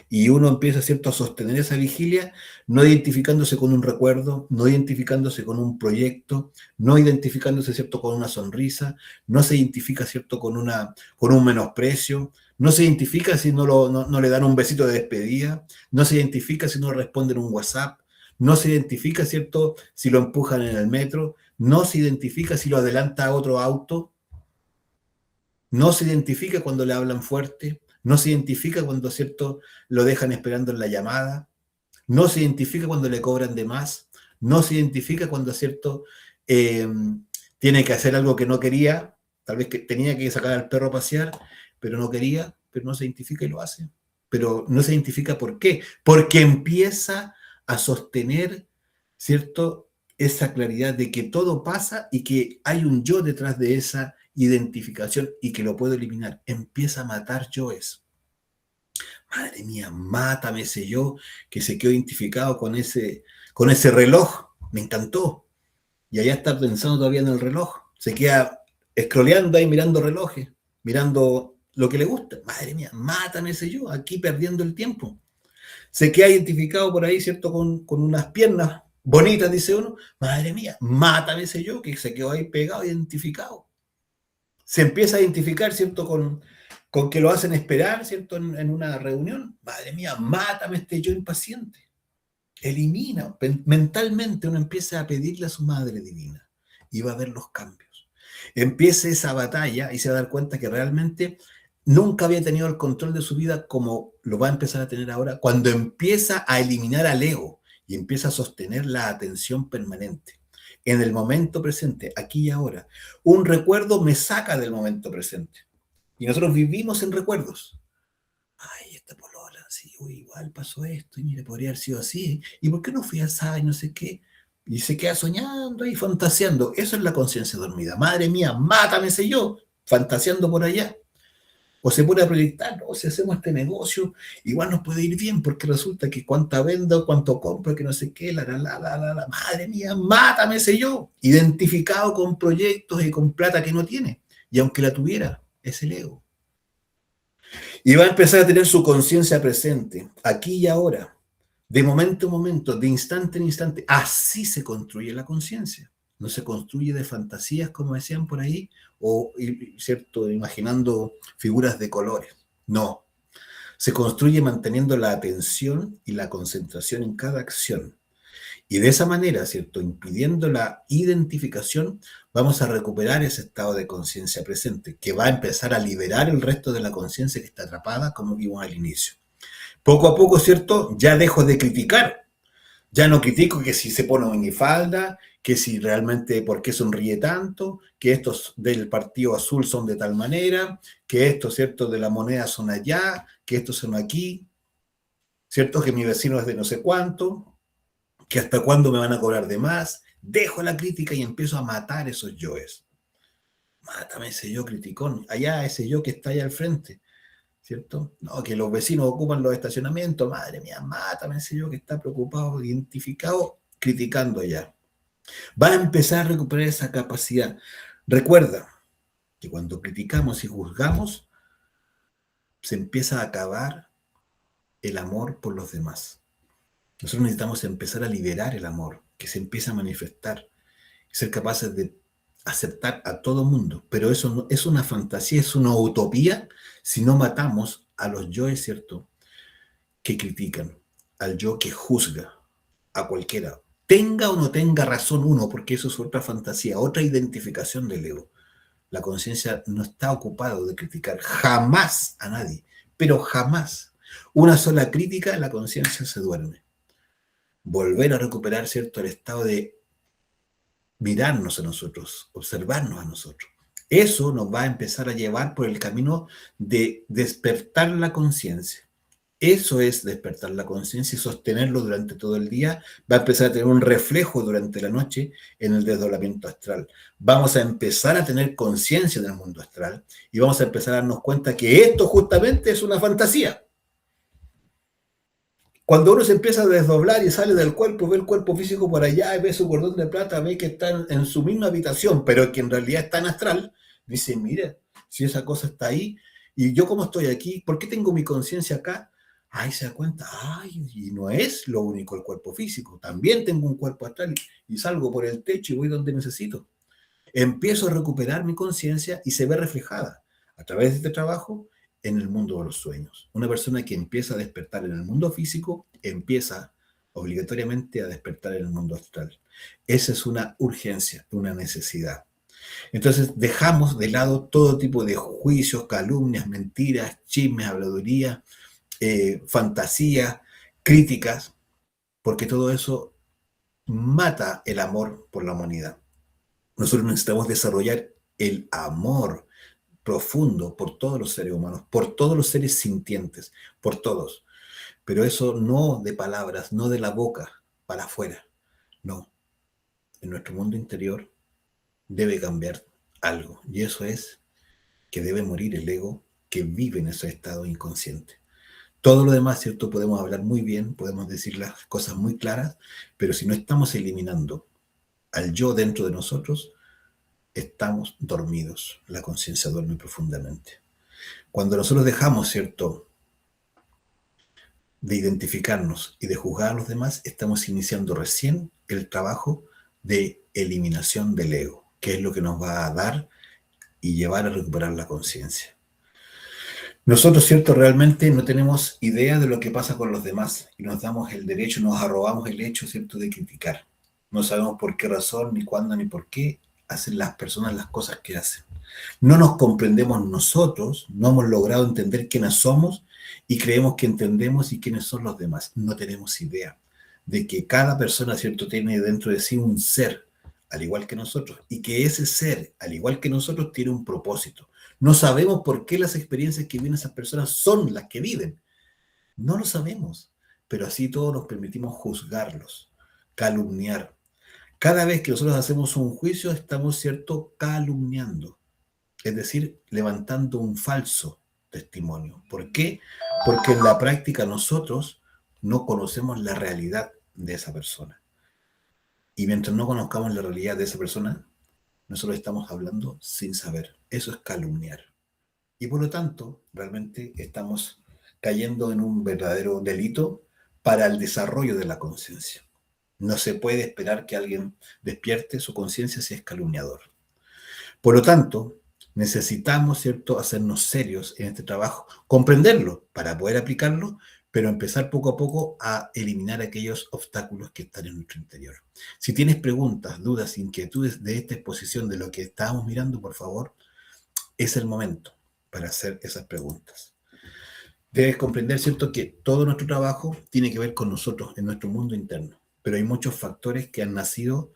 [SPEAKER 1] Y uno empieza, ¿cierto?, a sostener esa vigilia, no identificándose con un recuerdo, no identificándose con un proyecto, no identificándose, ¿cierto?, con una sonrisa, no se identifica, ¿cierto?, con un menosprecio, no se identifica si no le dan un besito de despedida, no se identifica si no responden un WhatsApp, no se identifica, ¿cierto?, si lo empujan en el metro, no se identifica si lo adelanta a otro auto, no se identifica cuando le hablan fuerte, no se identifica cuando, ¿cierto?, lo dejan esperando en la llamada, no se identifica cuando le cobran de más, no se identifica cuando, ¿cierto?, eh, tiene que hacer algo que no quería, tal vez que tenía que sacar al perro a pasear, pero no quería, pero no se identifica y lo hace. pero no se identifica por qué. Porque empieza a sostener, ¿cierto?, esa claridad de que todo pasa y que hay un yo detrás de esa identificación y que lo puedo eliminar. Empieza a matar yoes. Madre mía, mátame ese yo que se quedó identificado con ese reloj. Me encantó. Y allá está pensando todavía en el reloj. Se queda scrolleando ahí mirando relojes, mirando lo que le gusta. Madre mía, mátame ese yo, aquí perdiendo el tiempo. Se queda identificado por ahí, ¿cierto? Con unas piernas bonitas, dice uno. Madre mía, mátame ese yo que se quedó ahí pegado, identificado. Se empieza a identificar, ¿cierto? Con que lo hacen esperar, ¿cierto? En una reunión. Madre mía, mátame este yo impaciente. Elimina, mentalmente uno empieza a pedirle a su madre divina y va a ver los cambios. Empieza esa batalla y se va a dar cuenta que realmente nunca había tenido el control de su vida como lo va a empezar a tener ahora cuando empieza a eliminar al ego y empieza a sostener la atención permanente en el momento presente, aquí y ahora. Un recuerdo me saca del momento presente y nosotros vivimos en recuerdos. Ay, esta polola, sí, uy, igual pasó esto, y mire, podría haber sido así, ¿y por qué no fui a esa y no sé qué? Y se queda soñando y fantaseando. Eso es la conciencia dormida. Madre mía, mátame ese yo, fantaseando por allá. O se pone a proyectar, no, si hacemos este negocio, igual nos puede ir bien, porque resulta que cuánta vendo, cuánto compro, que no sé qué, la. Madre mía, mátame ese yo, identificado con proyectos y con plata que no tiene. Y aunque la tuviera, es el ego. Y va a empezar a tener su conciencia presente, aquí y ahora, de momento en momento, de instante en instante. Así se construye la conciencia. No se construye de fantasías, como decían por ahí, o, ¿cierto?, imaginando figuras de colores. No. Se construye manteniendo la atención y la concentración en cada acción. Y de esa manera, ¿cierto?, impidiendo la identificación, vamos a recuperar ese estado de conciencia presente, que va a empezar a liberar el resto de la conciencia que está atrapada, como vimos al inicio. Poco a poco, ¿cierto?, ya dejo de criticar. Ya no critico que si se pone minifalda, que si realmente por qué sonríe tanto, que estos del partido azul son de tal manera, que estos, ¿cierto?, de la moneda son allá, que estos son aquí, ¿cierto?, que mi vecino es de no sé cuánto, que hasta cuándo me van a cobrar de más. Dejo la crítica y empiezo a matar esos yoes. Mátame ese yo criticón, allá ese yo que está allá al frente, ¿cierto? No, que los vecinos ocupan los estacionamientos, madre mía, mátame ese yo que está preocupado, identificado, criticando allá. Va a empezar a recuperar esa capacidad. Recuerda que cuando criticamos y juzgamos, se empieza a acabar el amor por los demás. Nosotros necesitamos empezar a liberar el amor, que se empieza a manifestar, ser capaces de aceptar a todo mundo, pero eso no, es una fantasía, es una utopía si no matamos a los yoes, ¿cierto?, que critican, al yo que juzga, a cualquiera, tenga o no tenga razón uno, porque eso es otra fantasía, otra identificación del ego. La conciencia no está ocupada de criticar jamás a nadie, pero jamás. Una sola crítica, la conciencia se duerme. Volver a recuperar, ¿cierto?, el estado de mirarnos a nosotros, observarnos a nosotros. Eso nos va a empezar a llevar por el camino de despertar la conciencia. Eso es despertar la conciencia y sostenerlo durante todo el día. Va a empezar a tener un reflejo durante la noche en el desdoblamiento astral. Vamos a empezar a tener conciencia del mundo astral y vamos a empezar a darnos cuenta que esto justamente es una fantasía. Cuando uno se empieza a desdoblar y sale del cuerpo, ve el cuerpo físico por allá, ve su cordón de plata, ve que está en su misma habitación, pero que en realidad está en astral, dice, mira, si esa cosa está ahí, y yo como estoy aquí, ¿por qué tengo mi conciencia acá? Ahí se da cuenta, ay, y no es lo único el cuerpo físico, también tengo un cuerpo astral y salgo por el techo y voy donde necesito. Empiezo a recuperar mi conciencia y se ve reflejada a través de este trabajo en el mundo de los sueños. Una persona que empieza a despertar en el mundo físico empieza obligatoriamente a despertar en el mundo astral. Esa es una urgencia, una necesidad. Entonces dejamos de lado todo tipo de juicios, calumnias, mentiras, chismes, habladuría, fantasías, críticas, porque todo eso mata el amor por la humanidad. Nosotros necesitamos desarrollar el amor profundo por todos los seres humanos, por todos los seres sintientes, por todos. Pero eso no de palabras, no de la boca para afuera, no. En nuestro mundo interior debe cambiar algo, y eso es que debe morir el ego que vive en ese estado inconsciente. Todo lo demás, ¿cierto? Podemos hablar muy bien, podemos decir las cosas muy claras, pero si no estamos eliminando al yo dentro de nosotros, estamos dormidos. La conciencia duerme profundamente. Cuando nosotros dejamos, ¿cierto?, de identificarnos y de juzgar a los demás, estamos iniciando recién el trabajo de eliminación del ego, que es lo que nos va a dar y llevar a recuperar la conciencia. Nosotros, ¿cierto?, realmente no tenemos idea de lo que pasa con los demás y nos damos el derecho, nos arrogamos el hecho, ¿cierto?, de criticar. No sabemos por qué razón, ni cuándo, ni por qué hacen las personas las cosas que hacen. No nos comprendemos nosotros, no hemos logrado entender quiénes somos y creemos que entendemos y quiénes son los demás. No tenemos idea de que cada persona, ¿cierto?, tiene dentro de sí un ser, al igual que nosotros, y que ese ser, al igual que nosotros, tiene un propósito. No sabemos por qué las experiencias que viven esas personas son las que viven. No lo sabemos, pero así todos nos permitimos juzgarlos, calumniar. Cada vez que nosotros hacemos un juicio, estamos, ¿cierto?, calumniando. Es decir, levantando un falso testimonio. ¿Por qué? Porque en la práctica nosotros no conocemos la realidad de esa persona. Y mientras no conozcamos la realidad de esa persona, nosotros estamos hablando sin saber. Eso es calumniar. Y por lo tanto, realmente estamos cayendo en un verdadero delito para el desarrollo de la conciencia. No se puede esperar que alguien despierte su conciencia si es calumniador. Por lo tanto, necesitamos, ¿cierto?, hacernos serios en este trabajo, comprenderlo para poder aplicarlo, pero empezar poco a poco a eliminar aquellos obstáculos que están en nuestro interior. Si tienes preguntas, dudas, inquietudes de esta exposición, de lo que estábamos mirando, por favor, es el momento para hacer esas preguntas. Debes comprender, ¿cierto?, que todo nuestro trabajo tiene que ver con nosotros, en nuestro mundo interno, pero hay muchos factores que han nacido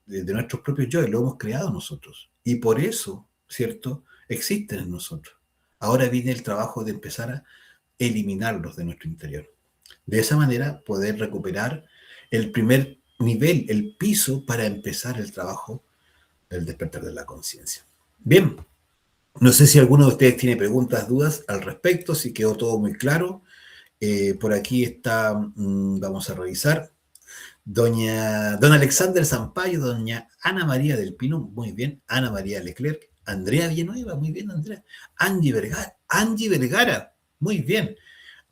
[SPEAKER 1] de nuestros propios yo, y lo hemos creado nosotros. Y por eso, ¿cierto?, existen en nosotros. Ahora viene el trabajo de empezar a eliminarlos de nuestro interior. De esa manera poder recuperar el primer nivel, el piso, para empezar el trabajo del despertar de la conciencia. Bien, no sé si alguno de ustedes tiene preguntas, dudas al respecto, si quedó todo muy claro. Por aquí está, vamos a revisar. Don Alexander Zampayo, doña Ana María del Pino, muy bien. Ana María Leclerc, Andrea Villanueva, muy bien, Andrea. Angie Vergara, muy bien.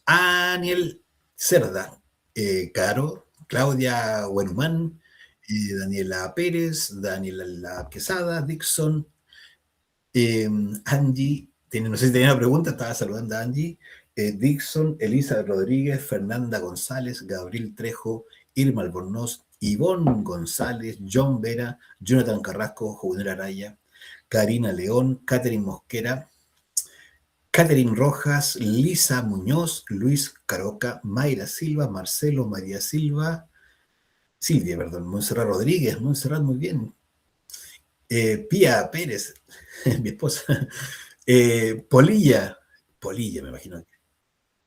[SPEAKER 1] Aniel Cerda, Caro, Claudia Huenumán, Daniela Pérez, Daniela Quesada, Dixon, Angie, no sé si tenía una pregunta, estaba saludando a Angie. Dixon, Elisa Rodríguez, Fernanda González, Gabriel Trejo, Irma Albornoz, Ivonne González, John Vera, Jonathan Carrasco, Juvenal Araya, Karina León, Catherine Mosquera, Catherine Rojas, Lisa Muñoz, Luis Caroca, Mayra Silva, Marcelo María Silva, Montserrat Rodríguez, Montserrat, muy bien. Pía Pérez, mi esposa. Polilla, me imagino.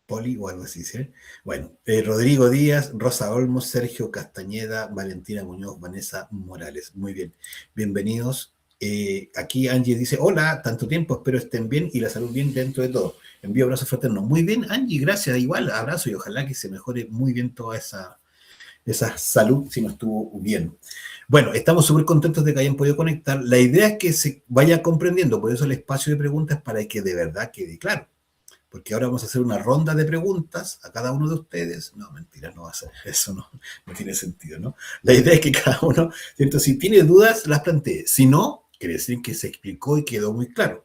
[SPEAKER 1] Poli o algo así, ¿sí? Bueno, Rodrigo Díaz, Rosa Olmos, Sergio Castañeda, Valentina Muñoz, Vanessa Morales. Muy bien, bienvenidos. Aquí Angie dice, hola, tanto tiempo, espero estén bien y la salud bien dentro de todo. Envío abrazos fraternos. Muy bien, Angie, gracias. Igual, abrazo y ojalá que se mejore muy bien toda esa salud si no estuvo bien. Bueno, estamos súper contentos de que hayan podido conectar. La idea es que se vaya comprendiendo, por eso el espacio de preguntas, para que de verdad quede claro. Porque ahora vamos a hacer una ronda de preguntas a cada uno de ustedes. No, mentira, no va a ser eso, no tiene sentido, ¿no? La idea es que cada uno, ¿cierto?, si tiene dudas, las plantee. Si no, quiere decir que se explicó y quedó muy claro.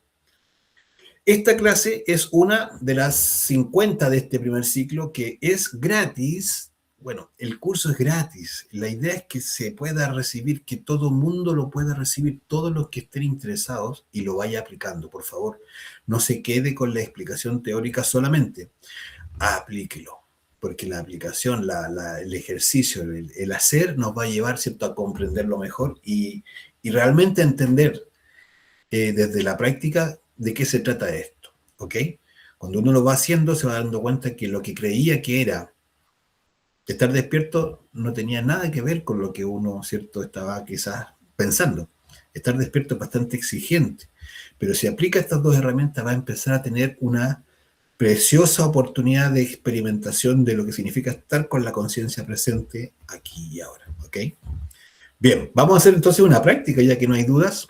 [SPEAKER 1] Esta clase es una de las 50 de este primer ciclo que es gratis. Bueno, el curso es gratis. La idea es que se pueda recibir, que todo el mundo lo pueda recibir, todos los que estén interesados, y lo vaya aplicando, por favor. No se quede con la explicación teórica solamente. Aplíquelo, porque la aplicación, el ejercicio, el hacer nos va a llevar, ¿cierto?, a comprenderlo mejor y realmente a entender desde la práctica de qué se trata esto, ¿ok? Cuando uno lo va haciendo, se va dando cuenta que lo que creía que era estar despierto no tenía nada que ver con lo que uno, ¿cierto?, estaba quizás pensando. Estar despierto es bastante exigente, pero si aplica estas dos herramientas va a empezar a tener una preciosa oportunidad de experimentación de lo que significa estar con la conciencia presente aquí y ahora, ¿ok? Bien, vamos a hacer entonces una práctica, ya que no hay dudas,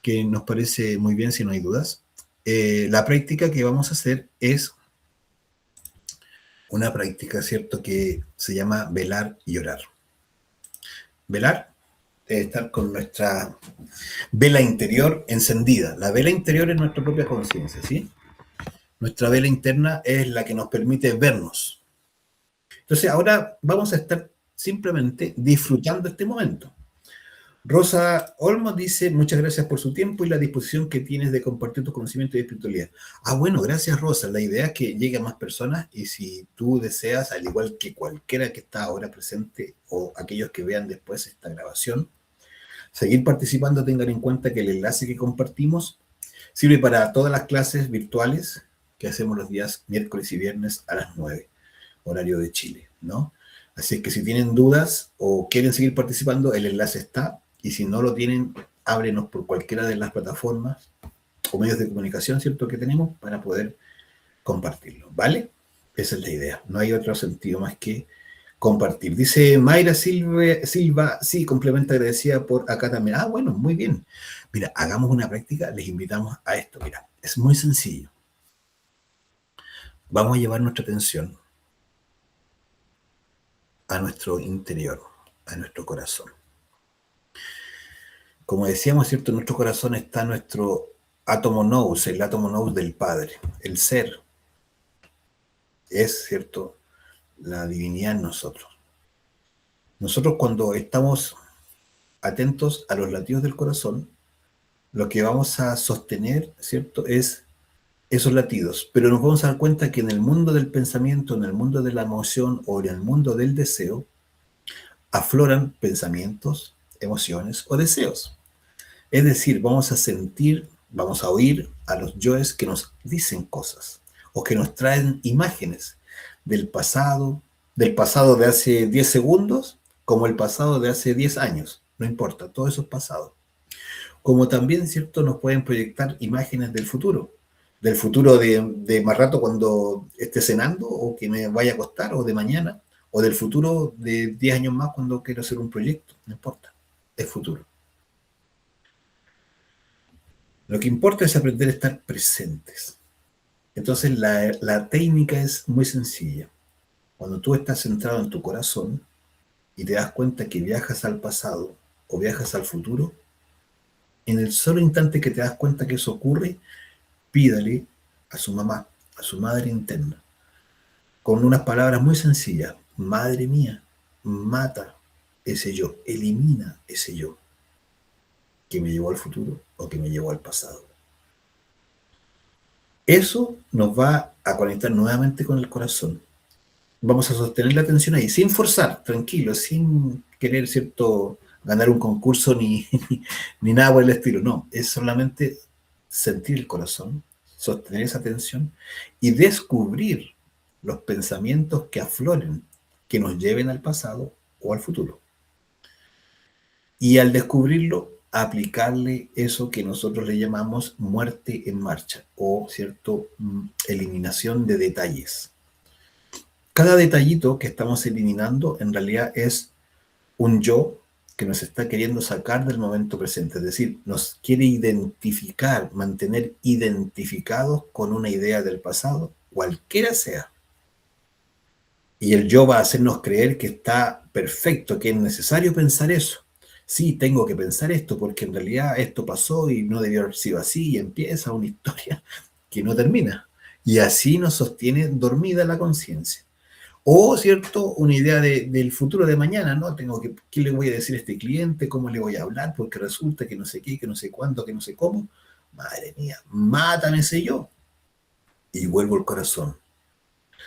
[SPEAKER 1] que nos parece muy bien si no hay dudas. La práctica que vamos a hacer es una práctica, ¿cierto?, que se llama velar y orar. Velar es estar con nuestra vela interior encendida. La vela interior es nuestra propia conciencia, ¿sí? Nuestra vela interna es la que nos permite vernos. Entonces, ahora vamos a estar simplemente disfrutando este momento. Rosa Olmos dice, muchas gracias por su tiempo y la disposición que tienes de compartir tu conocimiento y espiritualidad. Ah, bueno, gracias Rosa. La idea es que llegue a más personas y si tú deseas, al igual que cualquiera que está ahora presente o aquellos que vean después esta grabación, seguir participando, tengan en cuenta que el enlace que compartimos sirve para todas las clases virtuales que hacemos los días miércoles y viernes a las 9, horario de Chile, ¿no? Así es que si tienen dudas o quieren seguir participando, el enlace está. Y si no lo tienen, ábrenos por cualquiera de las plataformas o medios de comunicación, ¿cierto?, que tenemos para poder compartirlo, ¿vale? Esa es la idea. No hay otro sentido más que compartir. Dice Mayra Silva, sí, complementa, agradecida por acá también. Ah, bueno, muy bien. Mira, hagamos una práctica, les invitamos a esto. Mira, es muy sencillo. Vamos a llevar nuestra atención a nuestro interior, a nuestro corazón. Como decíamos, ¿cierto? En nuestro corazón está nuestro átomo nous, el átomo nous del Padre, el ser. Es, ¿cierto?, la divinidad en nosotros. Nosotros cuando estamos atentos a los latidos del corazón, lo que vamos a sostener, ¿cierto?, es esos latidos. Pero nos vamos a dar cuenta que en el mundo del pensamiento, en el mundo de la emoción o en el mundo del deseo, afloran pensamientos, emociones o deseos. Es decir, vamos a sentir, vamos a oír a los yoes que nos dicen cosas o que nos traen imágenes del pasado de hace 10 segundos, como el pasado de hace 10 años. No importa, todo eso es pasado. Como también, ¿cierto?, nos pueden proyectar imágenes del futuro de más rato cuando esté cenando o que me vaya a acostar o de mañana, o del futuro de 10 años más cuando quiero hacer un proyecto. No importa, es futuro. Lo que importa es aprender a estar presentes. Entonces la técnica es muy sencilla. Cuando tú estás centrado en tu corazón y te das cuenta que viajas al pasado o viajas al futuro, en el solo instante que te das cuenta que eso ocurre, pídale a su mamá, a su madre interna, con unas palabras muy sencillas. Madre mía, mata ese yo, elimina ese yo que me llevó al futuro o que me llevó al pasado. Eso nos va a conectar nuevamente con el corazón. Vamos a sostener la atención ahí, sin forzar, tranquilo, sin querer, ¿cierto?, ganar un concurso ni nada por el estilo. No, es solamente sentir el corazón, sostener esa atención y descubrir los pensamientos que afloren, que nos lleven al pasado o al futuro. Y al descubrirlo, aplicarle eso que nosotros le llamamos muerte en marcha o, ¿cierto?, eliminación de detalles. Cada detallito que estamos eliminando en realidad es un yo que nos está queriendo sacar del momento presente, es decir, nos quiere identificar, mantener identificados con una idea del pasado, cualquiera sea. Y el yo va a hacernos creer que está perfecto, que es necesario pensar eso. Sí, tengo que pensar esto porque en realidad esto pasó y no debió haber sido así y empieza una historia que no termina. Y así nos sostiene dormida la conciencia. O, ¿cierto?, una idea del futuro de mañana, ¿no? ¿Qué le voy a decir a este cliente? ¿Cómo le voy a hablar? Porque resulta que no sé qué, que no sé cuánto, que no sé cómo. Madre mía, mátame ese yo. Y vuelvo al corazón.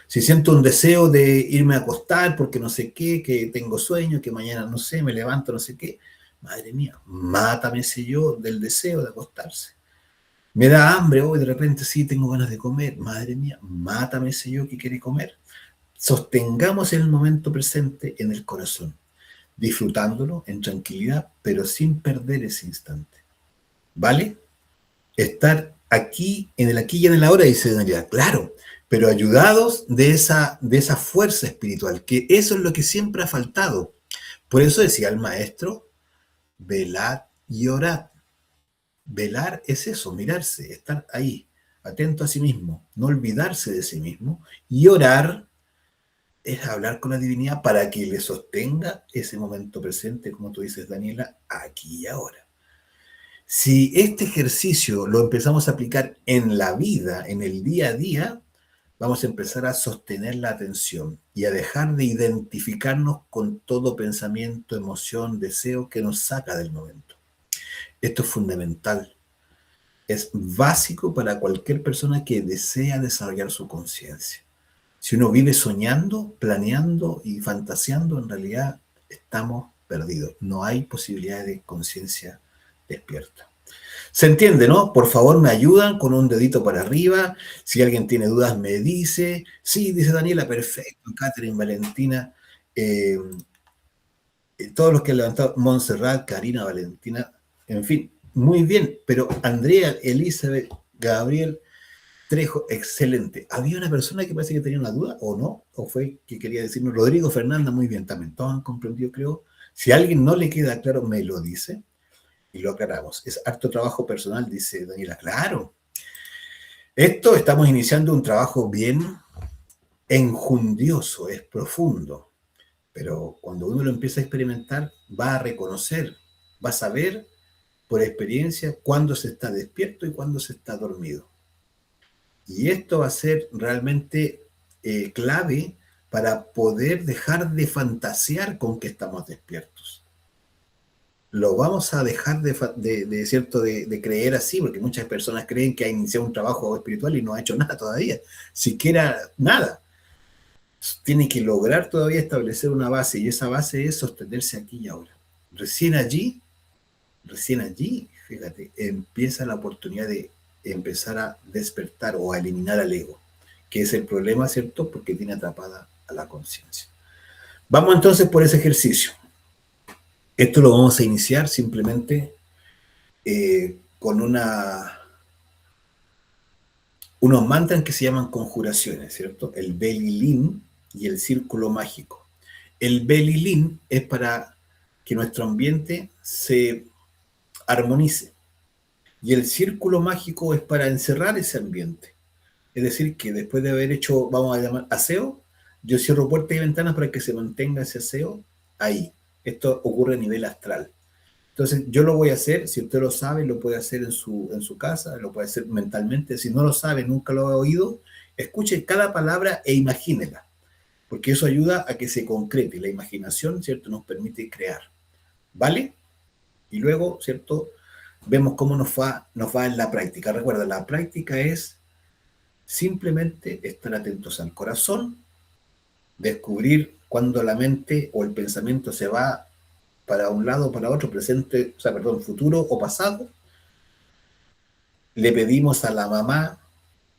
[SPEAKER 1] Si siento un deseo de irme a acostar porque no sé qué, que tengo sueño, que mañana no sé, me levanto, no sé qué. Madre mía, mátame ese yo del deseo de acostarse. Me da hambre, hoy de repente sí tengo ganas de comer. Madre mía, mátame ese yo que quiere comer. Sostengamos el momento presente en el corazón, disfrutándolo en tranquilidad, pero sin perder ese instante. ¿Vale? Estar aquí, en el aquí y en el ahora, dice Daniela, claro, pero ayudados de esa fuerza espiritual, que eso es lo que siempre ha faltado. Por eso decía el maestro, velad y orad. Velar es eso, mirarse, estar ahí, atento a sí mismo, no olvidarse de sí mismo. Y orar es hablar con la divinidad para que le sostenga ese momento presente, como tú dices, Daniela, aquí y ahora. Si este ejercicio lo empezamos a aplicar en la vida, en el día a día, vamos a empezar a sostener la atención y a dejar de identificarnos con todo pensamiento, emoción, deseo que nos saca del momento. Esto es fundamental. Es básico para cualquier persona que desea desarrollar su conciencia. Si uno vive soñando, planeando y fantaseando, en realidad estamos perdidos. No hay posibilidad de conciencia despierta. ¿Se entiende, no? Por favor, me ayudan con un dedito para arriba. Si alguien tiene dudas, me dice. Sí, dice Daniela, perfecto. Catherine, Valentina, eh, todos los que han levantado, Montserrat, Karina, Valentina, en fin, muy bien. Pero Andrea, Elizabeth, Gabriel, Trejo, excelente. ¿Había una persona que parece que tenía una duda o no? ¿O fue que quería decirnos? Rodrigo Fernanda, muy bien, también. Todos han comprendido, creo. Si a alguien no le queda claro, me lo dice y lo aclaramos. Es harto trabajo personal, dice Daniela. Claro. Esto estamos iniciando un trabajo bien enjundioso, es profundo, pero cuando uno lo empieza a experimentar, va a reconocer, va a saber por experiencia cuándo se está despierto y cuándo se está dormido. Y esto va a ser realmente clave para poder dejar de fantasear con que estamos despiertos. Lo vamos a dejar cierto, de creer así, porque muchas personas creen que ha iniciado un trabajo espiritual y no ha hecho nada todavía, siquiera nada. Tiene que lograr todavía establecer una base, y esa base es sostenerse aquí y ahora. Recién allí, recién allí, fíjate, empieza la oportunidad de empezar a despertar o a eliminar al ego, que es el problema, ¿cierto? Porque tiene atrapada a la conciencia. Vamos entonces por ese ejercicio. Esto lo vamos a iniciar simplemente con unos mantras que se llaman conjuraciones, ¿cierto? El Belilín y el círculo mágico. El Belilín es para que nuestro ambiente se armonice y el círculo mágico es para encerrar ese ambiente. Es decir, que después de haber hecho, vamos a llamar aseo, yo cierro puertas y ventanas para que se mantenga ese aseo ahí. Esto ocurre a nivel astral. Entonces, yo lo voy a hacer, si usted lo sabe, lo puede hacer en su casa, lo puede hacer mentalmente. Si no lo sabe, nunca lo ha oído, escuche cada palabra e imagínela, porque eso ayuda a que se concrete. La imaginación, ¿cierto?, nos permite crear, ¿vale? Y luego, ¿cierto?, vemos cómo nos va en la práctica. Recuerda, la práctica es simplemente estar atentos al corazón, descubrir cuando la mente o el pensamiento se va para un lado o para otro, presente, o sea, perdón, futuro o pasado. Le pedimos a la mamá,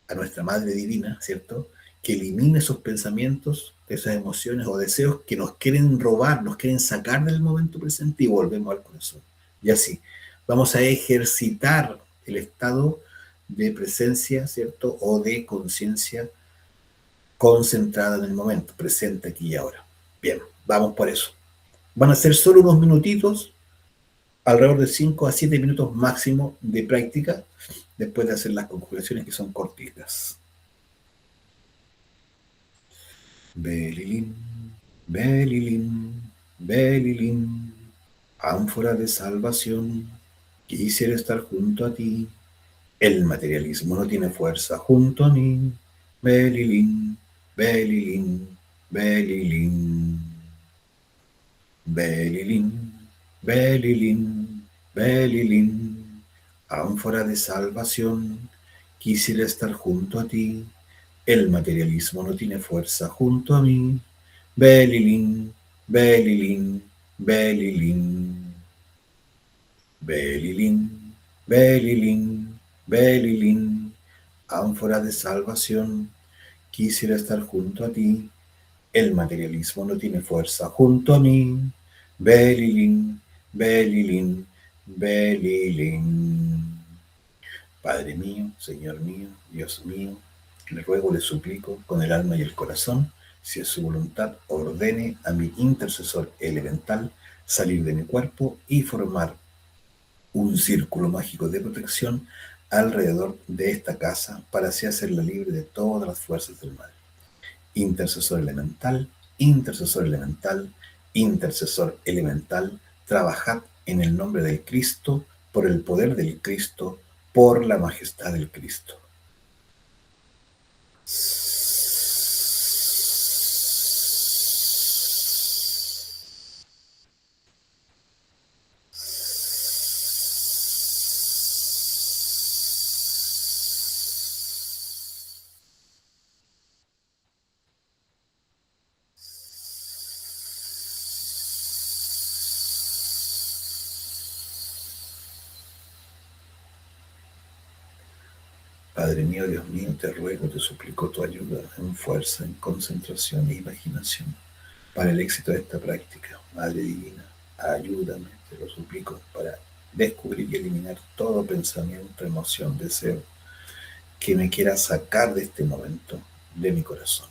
[SPEAKER 1] a nuestra Madre Divina, ¿cierto?, que elimine esos pensamientos, esas emociones o deseos que nos quieren robar, nos quieren sacar del momento presente y volvemos al corazón. Y así, vamos a ejercitar el estado de presencia, ¿cierto?, o de conciencia concentrada en el momento, presente aquí y ahora. Bien, vamos por eso. Van a ser solo unos minutitos, alrededor de 5 a 7 minutos máximo de práctica, después de hacer las conjugaciones que son cortitas. Belilín, Belilín, Belilín, ánfora de salvación, quisiera estar junto a ti. El materialismo no tiene fuerza junto a mí. Belilín, Belilín, Belilín, Belilín, Belilín, Belilín, ánfora de salvación, quisiera estar junto a ti. El materialismo no tiene fuerza junto a mí. Belilín, Belilín, Belilín, Belilín, Belilín,
[SPEAKER 2] Belilín, ánfora de salvación, quisiera estar junto a ti. El materialismo no tiene fuerza junto a mí. Belilín, Belilín, Belilín. Padre mío, Señor mío, Dios mío, le ruego, le suplico, con el alma y el corazón, si es su voluntad, ordene a mi intercesor elemental salir de mi cuerpo y formar un círculo mágico de protección alrededor de esta casa para así hacerla libre de todas las fuerzas del mal. Intercesor elemental, intercesor elemental, intercesor elemental, trabajad en el nombre del Cristo, por el poder del Cristo, por la majestad del Cristo. Padre mío, Dios mío, te ruego, te suplico tu ayuda en fuerza, en concentración e imaginación para el éxito de esta práctica. Madre Divina, ayúdame, te lo suplico, para descubrir y eliminar todo pensamiento, emoción, deseo que me quiera sacar de este momento de mi corazón.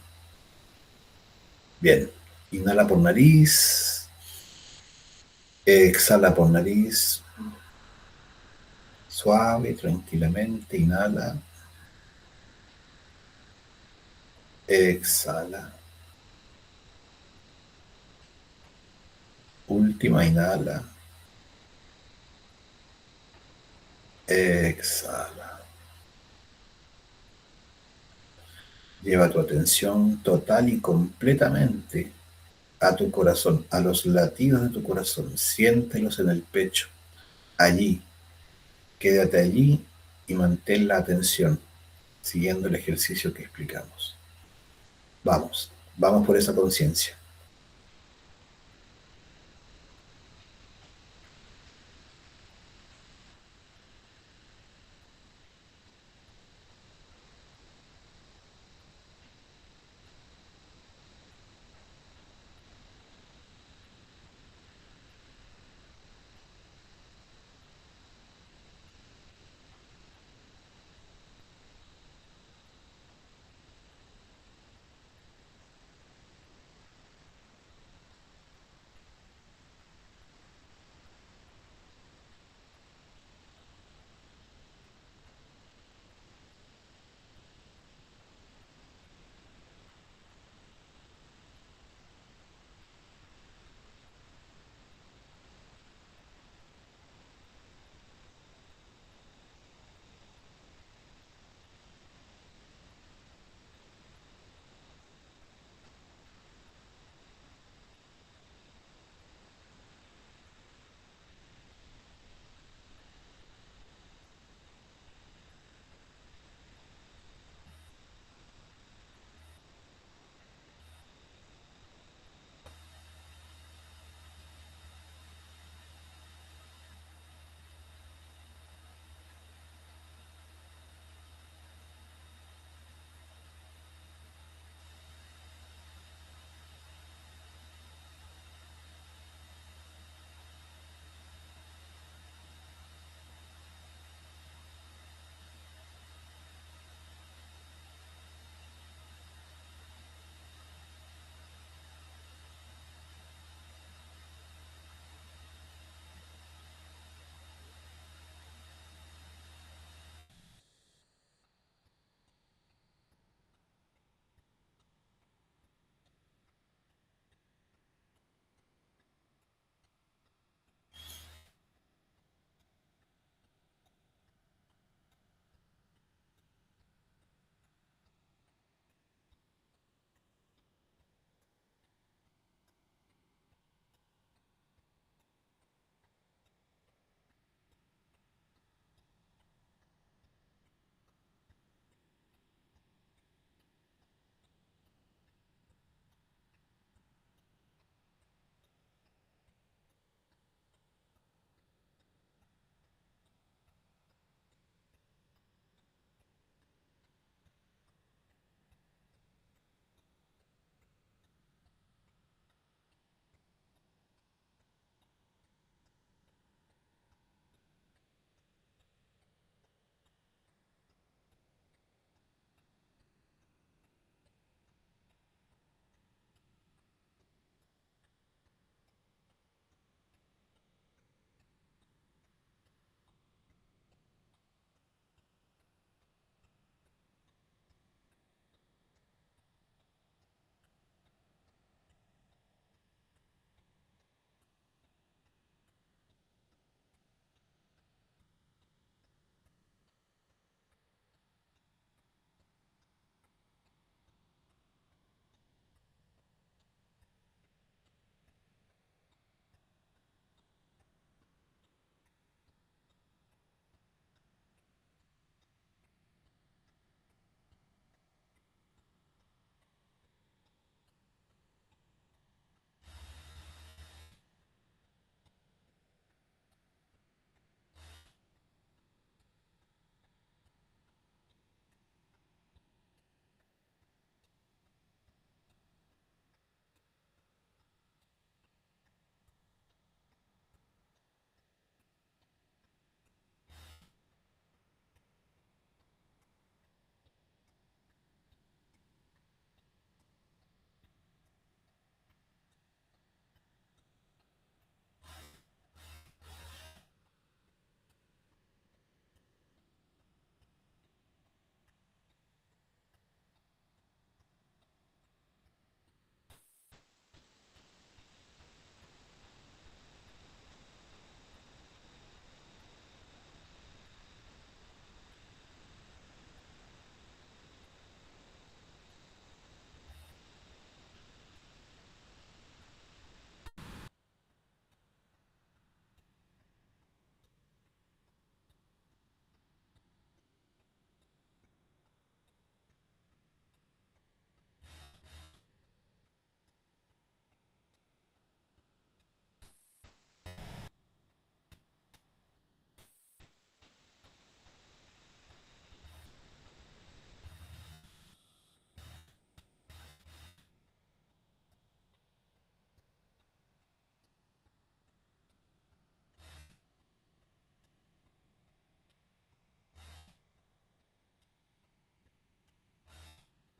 [SPEAKER 2] Bien, inhala por nariz, exhala por nariz, suave, tranquilamente, inhala, exhala, última, inhala, exhala. Lleva tu atención total y completamente a tu corazón, a los latidos de tu corazón. Siéntelos en el pecho, allí. Quédate allí y mantén la atención, siguiendo el ejercicio que explicamos. Vamos, vamos por esa conciencia.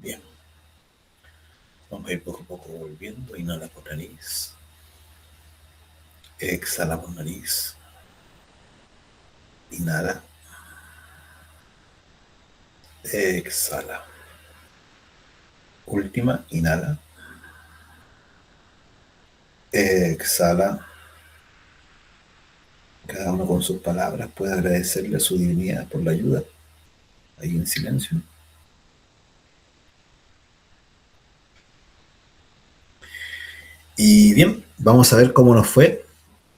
[SPEAKER 2] Bien, vamos a ir poco a poco volviendo. Inhala por nariz. Exhala por nariz. Inhala. Exhala. Última, inhala. Exhala. Cada uno con sus palabras puede agradecerle a su divinidad por la ayuda. Ahí en silencio. Y bien, vamos a ver cómo nos fue.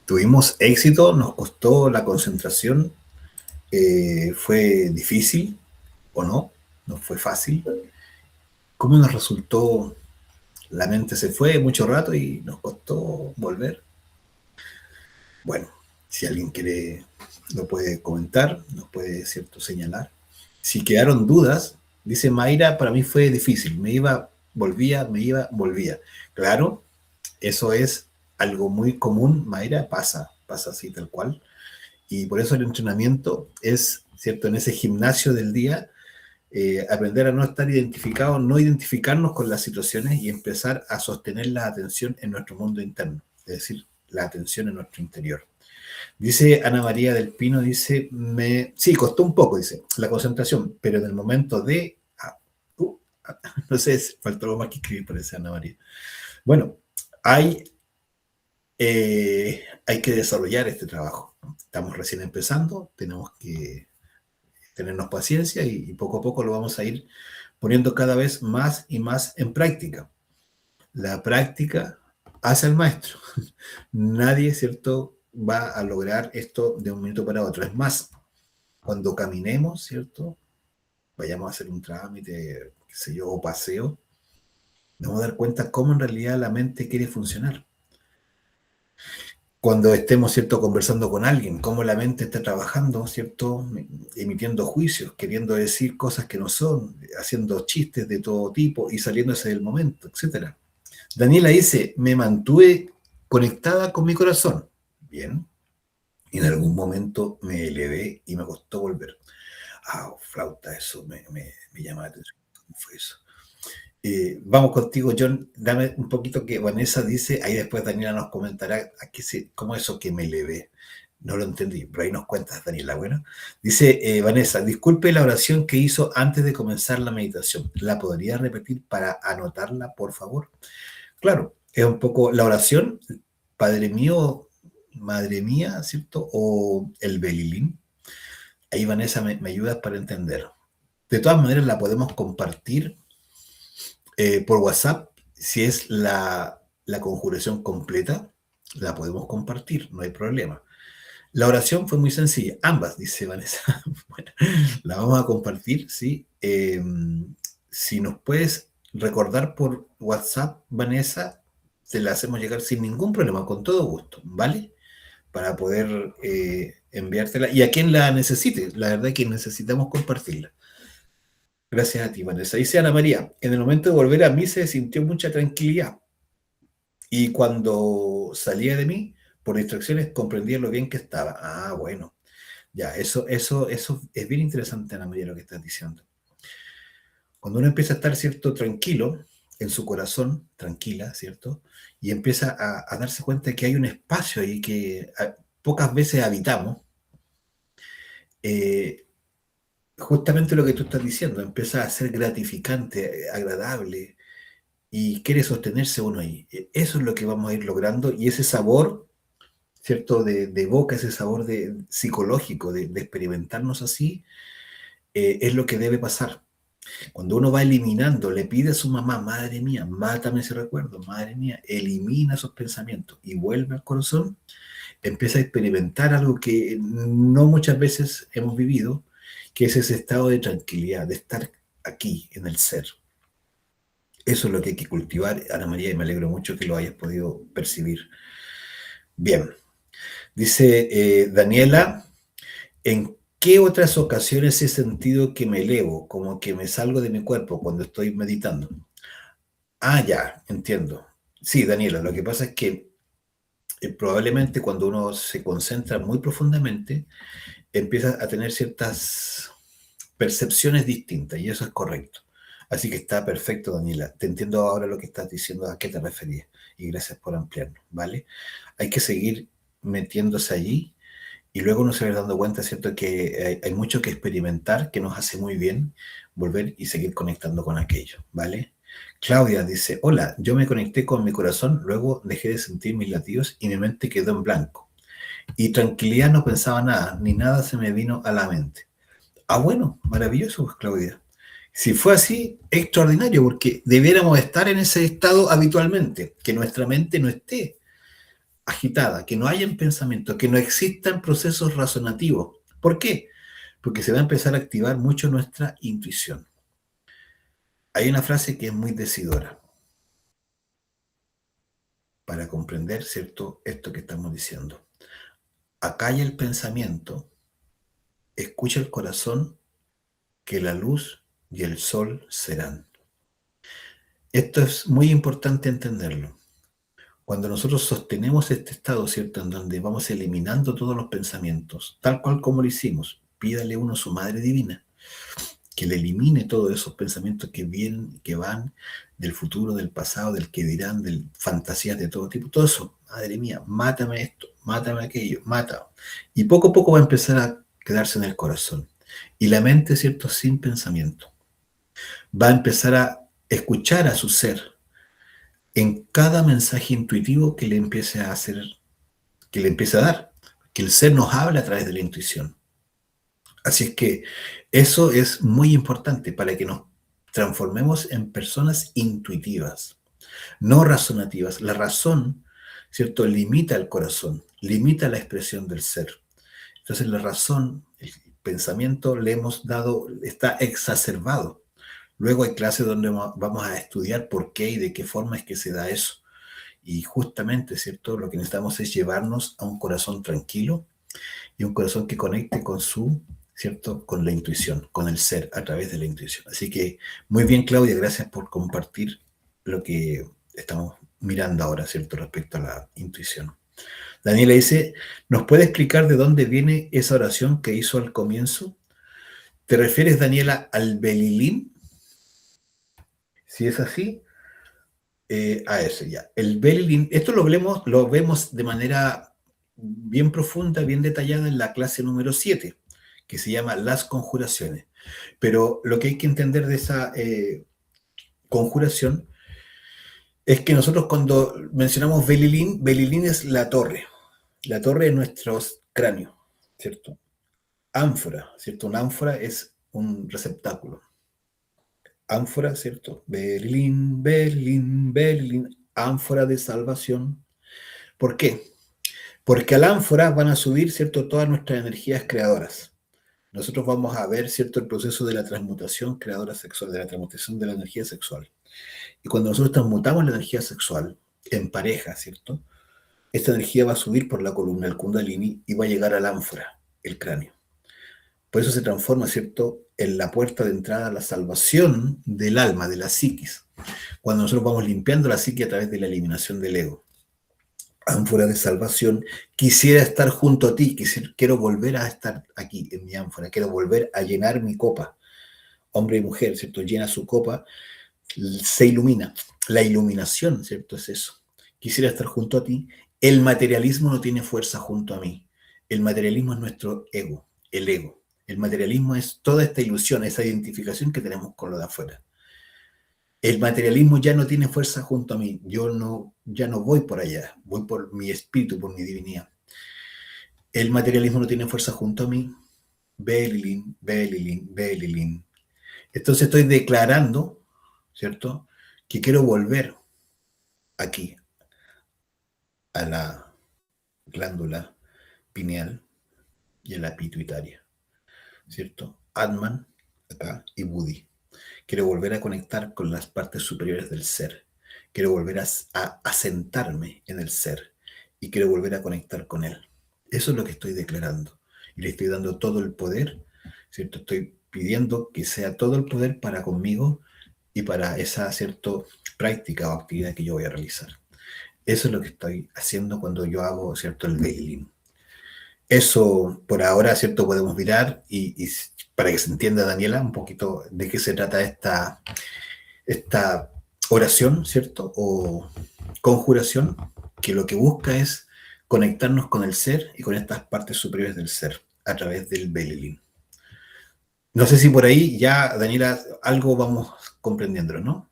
[SPEAKER 2] Tuvimos éxito, nos costó la concentración. Fue difícil o no, no fue fácil. ¿Cómo nos resultó? La mente se fue mucho rato y nos costó volver. Bueno, si alguien quiere, lo puede comentar, nos puede, cierto, señalar. Si quedaron dudas, dice Mayra, para mí fue difícil. Me iba, volvía, me iba, volvía. Claro, eso es algo muy común, Mayra, pasa así tal cual. Y por eso el entrenamiento es, cierto, en ese gimnasio del día, aprender a no estar identificados, no identificarnos con las situaciones y empezar a sostener la atención en nuestro mundo interno, es decir, la atención en nuestro interior. Dice Ana María del Pino, dice, sí, costó un poco, dice, la concentración, pero en el momento de, no sé, faltó algo más que escribir, parece Ana María. Bueno, hay que desarrollar este trabajo. Estamos recién empezando, tenemos que tenernos paciencia y poco a poco lo vamos a ir poniendo cada vez más y más en práctica. La práctica hace al maestro. Nadie, ¿cierto?, va a lograr esto de un minuto para otro. Es más, cuando caminemos, ¿cierto?, vayamos a hacer un trámite, qué sé yo, o paseo, nos vamos a dar cuenta cómo en realidad la mente quiere funcionar. Cuando estemos, ¿cierto?, conversando con alguien, cómo la mente está trabajando, ¿cierto?, emitiendo juicios, queriendo decir cosas que no son, haciendo chistes de todo tipo y saliéndose del momento, etc. Daniela dice, me mantuve conectada con mi corazón. Bien. Y en algún momento me elevé y me costó volver. Flauta, eso me llama la atención. ¿Cómo fue eso? Vamos contigo, John. Dame un poquito que Vanessa dice, ahí después Daniela nos comentará cómo eso que me elevé. No lo entendí, pero ahí nos cuentas, Daniela. Bueno, dice Vanessa, disculpe la oración que hizo antes de comenzar la meditación. ¿La podría repetir para anotarla, por favor? Claro, es un poco la oración, Padre mío, Madre mía, ¿cierto? O el Belilín. Ahí, Vanessa, me ayudas para entender. De todas maneras, la podemos compartir por WhatsApp. Si es la conjuración completa, la podemos compartir, no hay problema. La oración fue muy sencilla, ambas, dice Vanessa. Bueno, la vamos a compartir, ¿sí? Si nos puedes recordar por WhatsApp, Vanessa, te la hacemos llegar sin ningún problema, con todo gusto, ¿vale? Para poder enviártela. Y a quien la necesite, la verdad es que necesitamos compartirla. Gracias a ti, Vanessa. Dice Ana María, en el momento de volver a mí se sintió mucha tranquilidad. Y cuando salía de mí, por distracciones, comprendía lo bien que estaba. Bueno. Ya, eso es bien interesante, Ana María, lo que estás diciendo. Cuando uno empieza a estar, ¿cierto?, tranquilo, en su corazón, tranquila, ¿cierto? Y empieza a darse cuenta de que hay un espacio ahí que pocas veces habitamos, justamente lo que tú estás diciendo, empieza a ser gratificante, agradable, y quiere sostenerse uno ahí. Eso es lo que vamos a ir logrando, y ese sabor, ¿cierto?, de boca, ese sabor psicológico de experimentarnos así, es lo que debe pasar. Cuando uno va eliminando, le pide a su mamá, madre mía, mátame ese recuerdo, madre mía, elimina esos pensamientos y vuelve al corazón, empieza a experimentar algo que no muchas veces hemos vivido, que es ese estado de tranquilidad, de estar aquí, en el ser. Eso es lo que hay que cultivar, Ana María, y me alegro mucho que lo hayas podido percibir. Bien. Dice Daniela, ¿en qué otras ocasiones he sentido que me elevo, como que me salgo de mi cuerpo cuando estoy meditando? Ya, entiendo. Sí, Daniela, lo que pasa es que probablemente cuando uno se concentra muy profundamente, empieza a tener ciertas percepciones distintas, y eso es correcto. Así que está perfecto, Daniela. Te entiendo ahora lo que estás diciendo, a qué te referías. Y gracias por ampliarlo, ¿vale? Hay que seguir metiéndose allí y luego uno se va dando cuenta, ¿cierto? Que hay mucho que experimentar, que nos hace muy bien volver y seguir conectando con aquello, ¿vale? Claudia dice, hola, yo me conecté con mi corazón, luego dejé de sentir mis latidos y mi mente quedó en blanco. Y tranquilidad, no pensaba nada, ni nada se me vino a la mente. Ah, bueno, maravilloso, pues, Claudia. Si fue así, extraordinario, porque debiéramos estar en ese estado habitualmente, que nuestra mente no esté agitada, que no hayan pensamientos, que no existan procesos razonativos. ¿Por qué? Porque se va a empezar a activar mucho nuestra intuición. Hay una frase que es muy decidora para comprender, ¿cierto?, esto que estamos diciendo. Acalla el pensamiento, escucha el corazón, que la luz y el sol serán. Esto es muy importante entenderlo. Cuando nosotros sostenemos este estado, ¿cierto?, en donde vamos eliminando todos los pensamientos, tal cual como lo hicimos, pídale uno a su Madre Divina, que le elimine todos esos pensamientos que vienen, que van del futuro, del pasado, del que dirán, de fantasías de todo tipo, todo eso, madre mía, mátame esto, mátame aquello, mata. Y poco a poco va a empezar a quedarse en el corazón. Y la mente, ¿cierto?, sin pensamiento. Va a empezar a escuchar a su ser en cada mensaje intuitivo que le empiece a hacer, que le empiece a dar, que el ser nos habla a través de la intuición. Así es que eso es muy importante para que nos transformemos en personas intuitivas, no razonativas. La razón, ¿cierto?, limita el corazón, limita la expresión del ser. Entonces la razón, el pensamiento le hemos dado, está exacerbado. Luego hay clases donde vamos a estudiar por qué y de qué forma es que se da eso. Y justamente, ¿cierto?, lo que necesitamos es llevarnos a un corazón tranquilo y un corazón que conecte con su, ¿cierto?, con la intuición, con el ser, a través de la intuición. Así que muy bien, Claudia, gracias por compartir lo que estamos mirando ahora, ¿cierto?, respecto a la intuición. Daniela dice, ¿nos puede explicar de dónde viene esa oración que hizo al comienzo? ¿Te refieres, Daniela, al Belilín? Si es así, a ese ya. El Belilín, esto lo vemos de manera bien profunda, bien detallada en la clase número 7, que se llama Las Conjuraciones. Pero lo que hay que entender de esa conjuración es que nosotros cuando mencionamos Belilín, Belilín es la torre de nuestro cráneo, ¿cierto? Ánfora, ¿cierto? Una ánfora es un receptáculo. Ánfora, ¿cierto? Belilín, Belilín, Belilín, ánfora de salvación. ¿Por qué? Porque al ánfora van a subir, ¿cierto?, todas nuestras energías creadoras. Nosotros vamos a ver, ¿cierto?, el proceso de la transmutación creadora sexual, de la transmutación de la energía sexual. Y cuando nosotros transmutamos la energía sexual en pareja, ¿cierto?, esta energía va a subir por la columna, el kundalini, y va a llegar al ánfora, el cráneo. Por eso se transforma, ¿cierto?, en la puerta de entrada a la salvación del alma, de la psiquis. Cuando nosotros vamos limpiando la psique a través de la eliminación del ego. Ánfora de salvación, quisiera estar junto a ti, quiero volver a estar aquí en mi ánfora, quiero volver a llenar mi copa. Hombre y mujer, ¿cierto?, llena su copa, se ilumina. La iluminación, ¿cierto?, es eso. Quisiera estar junto a ti. El materialismo no tiene fuerza junto a mí. El materialismo es nuestro ego, el ego. El materialismo es toda esta ilusión, esa identificación que tenemos con lo de afuera. El materialismo ya no tiene fuerza junto a mí. Ya no voy por allá, voy por mi espíritu, por mi divinidad. El materialismo no tiene fuerza junto a mí. Belilín, Belilín, Belilín. Entonces estoy declarando, ¿cierto?, que quiero volver aquí a la glándula pineal y a la pituitaria, ¿cierto? Atman, acá, y Buddhi. Quiero volver a conectar con las partes superiores del ser. Quiero volver a asentarme en el ser y quiero volver a conectar con él. Eso es lo que estoy declarando. Y le estoy dando todo el poder, ¿cierto? Estoy pidiendo que sea todo el poder para conmigo y para esa, ¿cierto?, práctica o actividad que yo voy a realizar. Eso es lo que estoy haciendo cuando yo hago, ¿cierto?, el Belilín. Eso por ahora, ¿cierto?, podemos mirar y para que se entienda, Daniela, un poquito de qué se trata esta oración, ¿cierto? O conjuración, que lo que busca es conectarnos con el ser y con estas partes superiores del ser a través del Belilín. No sé si por ahí ya, Daniela, algo vamos comprendiéndolo, ¿no?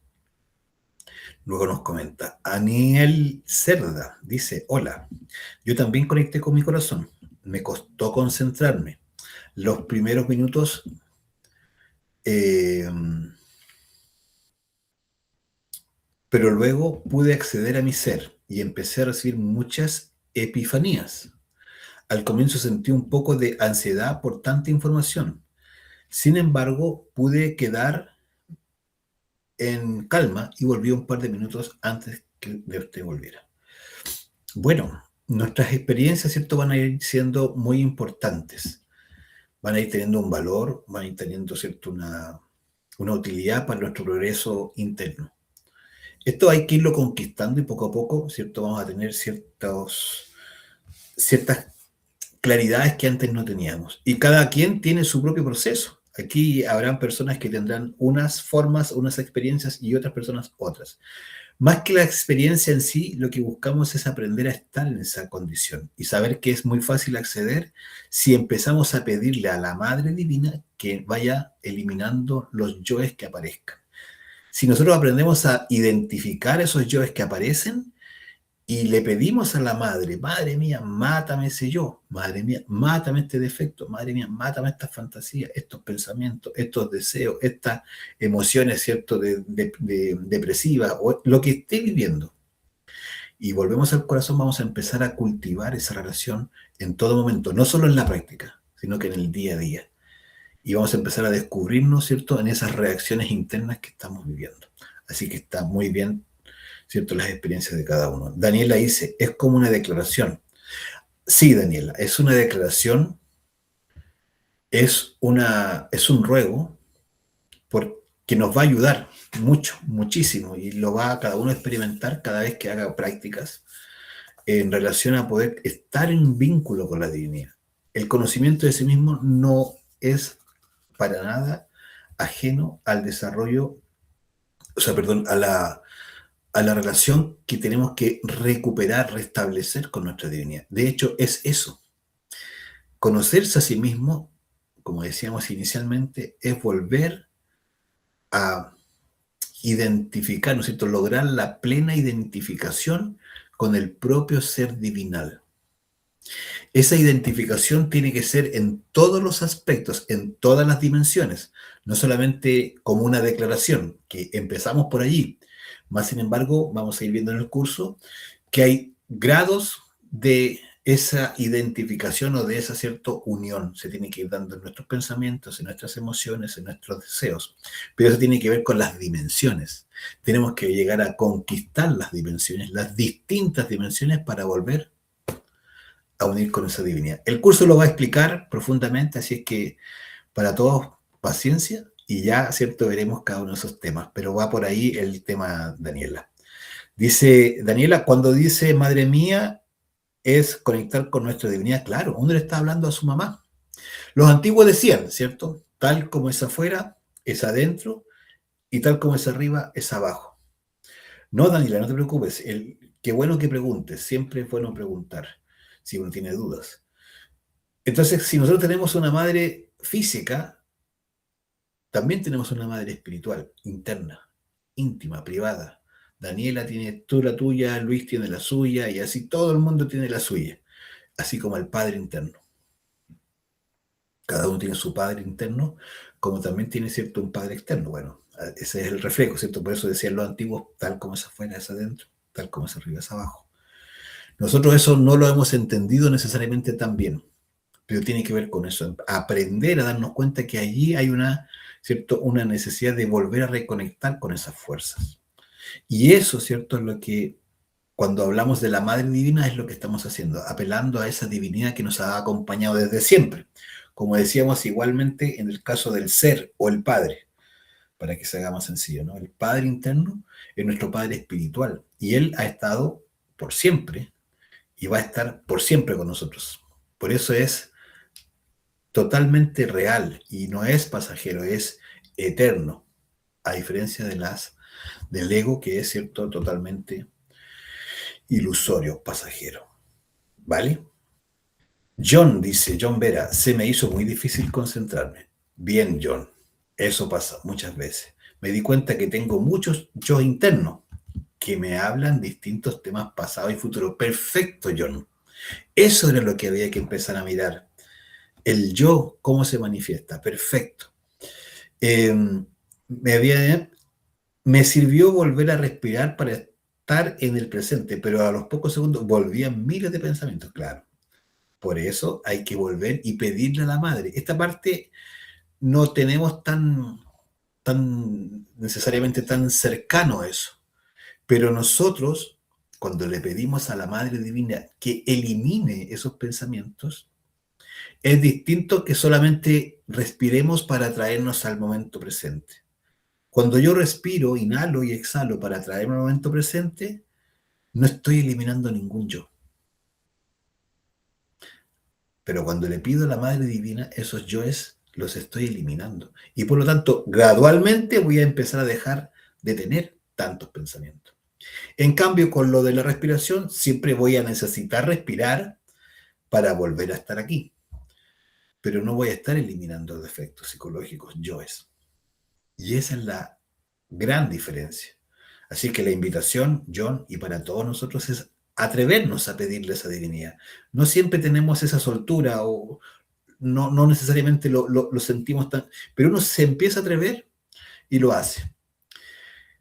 [SPEAKER 2] Luego nos comenta, Aniel Cerda dice, hola, yo también conecté con mi corazón, me costó concentrarme. Los primeros minutos eh, pero luego pude acceder a mi ser y empecé a recibir muchas epifanías. Al comienzo sentí un poco de ansiedad por tanta información. Sin embargo, pude quedar en calma y volví un par de minutos antes que de usted volviera. Bueno, nuestras experiencias, ¿cierto?, van a ir siendo muy importantes. Van a ir teniendo un valor, van a ir teniendo, ¿cierto?, una utilidad para nuestro progreso interno. Esto hay que irlo conquistando y poco a poco, ¿cierto? Vamos a tener ciertas claridades que antes no teníamos. Y cada quien tiene su propio proceso. Aquí habrán personas que tendrán unas formas, unas experiencias y otras personas otras. Más que la experiencia en sí, lo que buscamos es aprender a estar en esa condición y saber que es muy fácil acceder si empezamos a pedirle a la Madre Divina que vaya eliminando los yoes que aparezcan. Si nosotros aprendemos a identificar esos yoes que aparecen y le pedimos a la madre, madre mía, mátame ese yo, madre mía, mátame este defecto, madre mía, mátame estas fantasías, estos pensamientos, estos deseos, estas emociones, ¿cierto?, depresivas, o lo que esté viviendo. Y volvemos al corazón, vamos a empezar a cultivar esa relación en todo momento, no solo en la práctica, sino que en el día a día. Y vamos a empezar a descubrirnos, ¿cierto?, en esas reacciones internas que estamos viviendo. Así que está muy bien, ¿cierto?, las experiencias de cada uno. Daniela dice, es como una declaración. Sí, Daniela, es una declaración, es un ruego que nos va a ayudar mucho, muchísimo, y lo va a cada uno a experimentar cada vez que haga prácticas en relación a poder estar en vínculo con la divinidad. El conocimiento de sí mismo no es para nada ajeno al desarrollo, a la relación que tenemos que recuperar, restablecer con nuestra divinidad. De hecho, es eso. Conocerse a sí mismo, como decíamos inicialmente, es volver a identificar, ¿no es cierto?, lograr la plena identificación con el propio ser divinal. Esa identificación tiene que ser en todos los aspectos, en todas las dimensiones, no solamente como una declaración, que empezamos por allí. Más sin embargo, vamos a ir viendo en el curso que hay grados de esa identificación o de esa cierta unión. Se tiene que ir dando en nuestros pensamientos, en nuestras emociones, en nuestros deseos. Pero eso tiene que ver con las dimensiones. Tenemos que llegar a conquistar las dimensiones, las distintas dimensiones para volver a unir con esa divinidad. El curso lo va a explicar profundamente, así es que para todos paciencia y ya, ¿cierto?, veremos cada uno de esos temas, pero va por ahí el tema, Daniela. Dice Daniela, cuando dice madre mía, es conectar con nuestra divinidad. Claro, uno le está hablando a su mamá. Los antiguos decían, ¿cierto?, tal como es afuera, es adentro, y tal como es arriba, es abajo. No, Daniela, no te preocupes. Qué bueno que preguntes, siempre es bueno preguntar si uno tiene dudas. Entonces, si nosotros tenemos una madre física, también tenemos una madre espiritual, interna, íntima, privada. Daniela tiene tú la tuya, Luis tiene la suya, y así todo el mundo tiene la suya, así como el padre interno. Cada uno tiene su padre interno, como también tiene, ¿cierto?, un padre externo. Bueno, ese es el reflejo, ¿cierto? Por eso decían los antiguos, tal como es afuera, es adentro, tal como es arriba, es abajo. Nosotros eso no lo hemos entendido necesariamente tan bien, pero tiene que ver con eso, aprender a darnos cuenta que allí hay ¿cierto?, una necesidad de volver a reconectar con esas fuerzas. Y eso, ¿cierto?, es lo que, cuando hablamos de la Madre Divina, es lo que estamos haciendo, apelando a esa divinidad que nos ha acompañado desde siempre. Como decíamos igualmente en el caso del ser o el Padre, para que se haga más sencillo, ¿no? El Padre interno es nuestro Padre espiritual y Él ha estado por siempre y va a estar por siempre con nosotros. Por eso es totalmente real y no es pasajero, es eterno, a diferencia del ego que es cierto totalmente ilusorio, pasajero. ¿Vale? John dice, John Vera, se me hizo muy difícil concentrarme. Bien, John, eso pasa muchas veces. Me di cuenta que tengo muchos yo internos que me hablan distintos temas pasados y futuros. Perfecto, John. Eso era lo que había que empezar a mirar. El yo, cómo se manifiesta. Perfecto. Eh, me sirvió volver a respirar para estar en el presente, pero a los pocos segundos volvían miles de pensamientos, claro. Por eso hay que volver y pedirle a la madre. Esta parte no tenemos tan necesariamente tan cercano a eso. Pero nosotros, cuando le pedimos a la Madre Divina que elimine esos pensamientos, es distinto que solamente respiremos para traernos al momento presente. Cuando yo respiro, inhalo y exhalo para traerme al momento presente, no estoy eliminando ningún yo. Pero cuando le pido a la Madre Divina, esos yoes los estoy eliminando. Y por lo tanto, gradualmente voy a empezar a dejar de tener tantos pensamientos. En cambio, con lo de la respiración, siempre voy a necesitar respirar para volver a estar aquí. Pero no voy a estar eliminando defectos psicológicos, yoes. Y esa es la gran diferencia. Así que la invitación, John, y para todos nosotros es atrevernos a pedirle esa divinidad. No siempre tenemos esa soltura o no necesariamente lo sentimos tan... Pero uno se empieza a atrever y lo hace.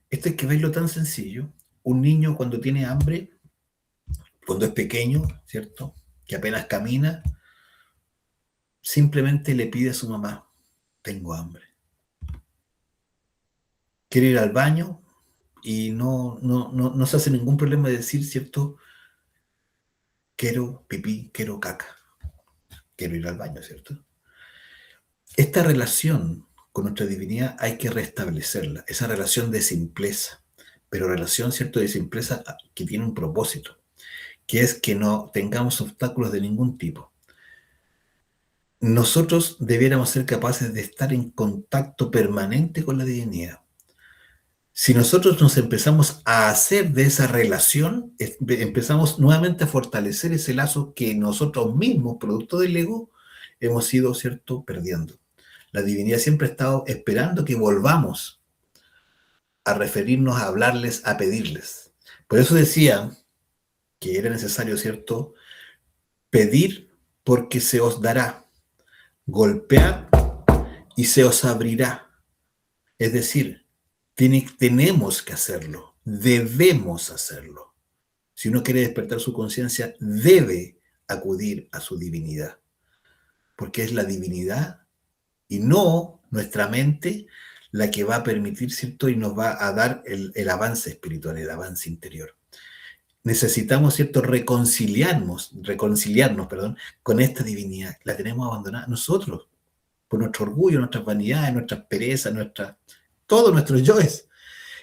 [SPEAKER 2] Esto hay que verlo tan sencillo. Un niño cuando tiene hambre, cuando es pequeño, ¿cierto? Que apenas camina, simplemente le pide a su mamá, tengo hambre. Quiere ir al baño y no se hace ningún problema de decir, ¿cierto? Quiero pipí, quiero caca. Quiero ir al baño, ¿cierto? Esta relación con nuestra divinidad hay que restablecerla, esa relación de simpleza, pero relación, ¿cierto?, de simpleza que tiene un propósito, que es que no tengamos obstáculos de ningún tipo. Nosotros debiéramos ser capaces de estar en contacto permanente con la divinidad. Si nosotros nos empezamos a hacer de esa relación, empezamos nuevamente a fortalecer ese lazo que nosotros mismos, producto del ego, hemos ido, ¿cierto?, perdiendo. La divinidad siempre ha estado esperando que volvamos a referirnos, a hablarles, a pedirles. Por eso decía que era necesario, ¿cierto?, pedir porque se os dará, golpear y se os abrirá. Es decir, tenemos que hacerlo, debemos hacerlo. Si uno quiere despertar su conciencia, debe acudir a su divinidad, porque es la divinidad y no nuestra mente la que va a permitir, ¿cierto? Y nos va a dar el avance espiritual, el avance interior. Necesitamos, ¿cierto?, reconciliarnos, perdón, con esta divinidad. La tenemos abandonada nosotros, por nuestro orgullo, nuestras vanidades, nuestras perezas, todos nuestros yoes.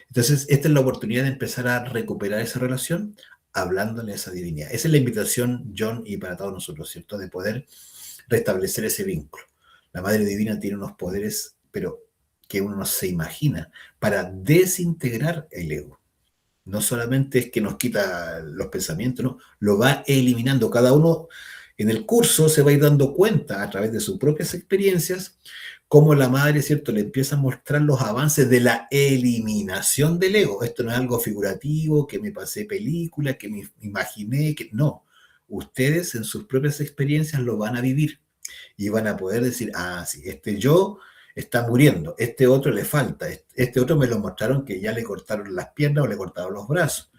[SPEAKER 2] Entonces, esta es la oportunidad de empezar a recuperar esa relación hablándole a esa divinidad. Esa es la invitación, John, y para todos nosotros, ¿cierto?, de poder restablecer ese vínculo. La Madre Divina tiene unos poderes, pero que uno no se imagina, para desintegrar el ego. No solamente es que nos quita los pensamientos, no, lo va eliminando. Cada uno en el curso se va a ir dando cuenta a través de sus propias experiencias cómo la madre, ¿cierto?, le empieza a mostrar los avances de la eliminación del ego. Esto no es algo figurativo, que me pasé película, que me imaginé, que no. Ustedes en sus propias experiencias lo van a vivir y van a poder decir, ah, sí, este yo está muriendo, este otro le falta, este otro me lo mostraron que ya le cortaron las piernas o le cortaron los brazos.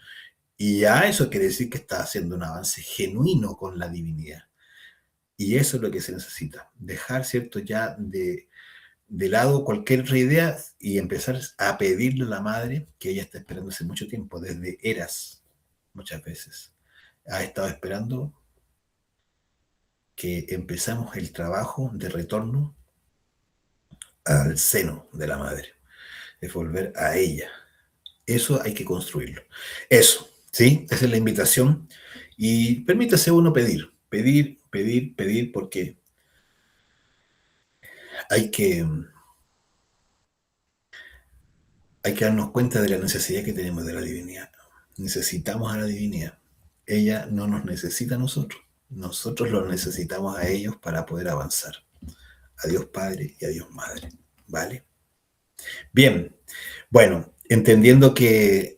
[SPEAKER 2] Y ya eso quiere decir que está haciendo un avance genuino con la divinidad. Y eso es lo que se necesita, dejar, ¿cierto?, ya de lado cualquier otra idea y empezar a pedirle a la madre que ella está esperando hace mucho tiempo, desde eras, muchas veces. Ha estado esperando que empezamos el trabajo de retorno al seno de la madre, de volver a ella. Eso hay que construirlo. Eso, ¿sí? Esa es la invitación. Y permítase uno pedir, pedir, pedir, pedir, porque hay que, hay que darnos cuenta de la necesidad que tenemos de la divinidad. Necesitamos a la divinidad. Ella no nos necesita a nosotros. Nosotros los necesitamos a ellos para poder avanzar. A Dios Padre y a Dios Madre. ¿Vale? Bien. Bueno, entendiendo que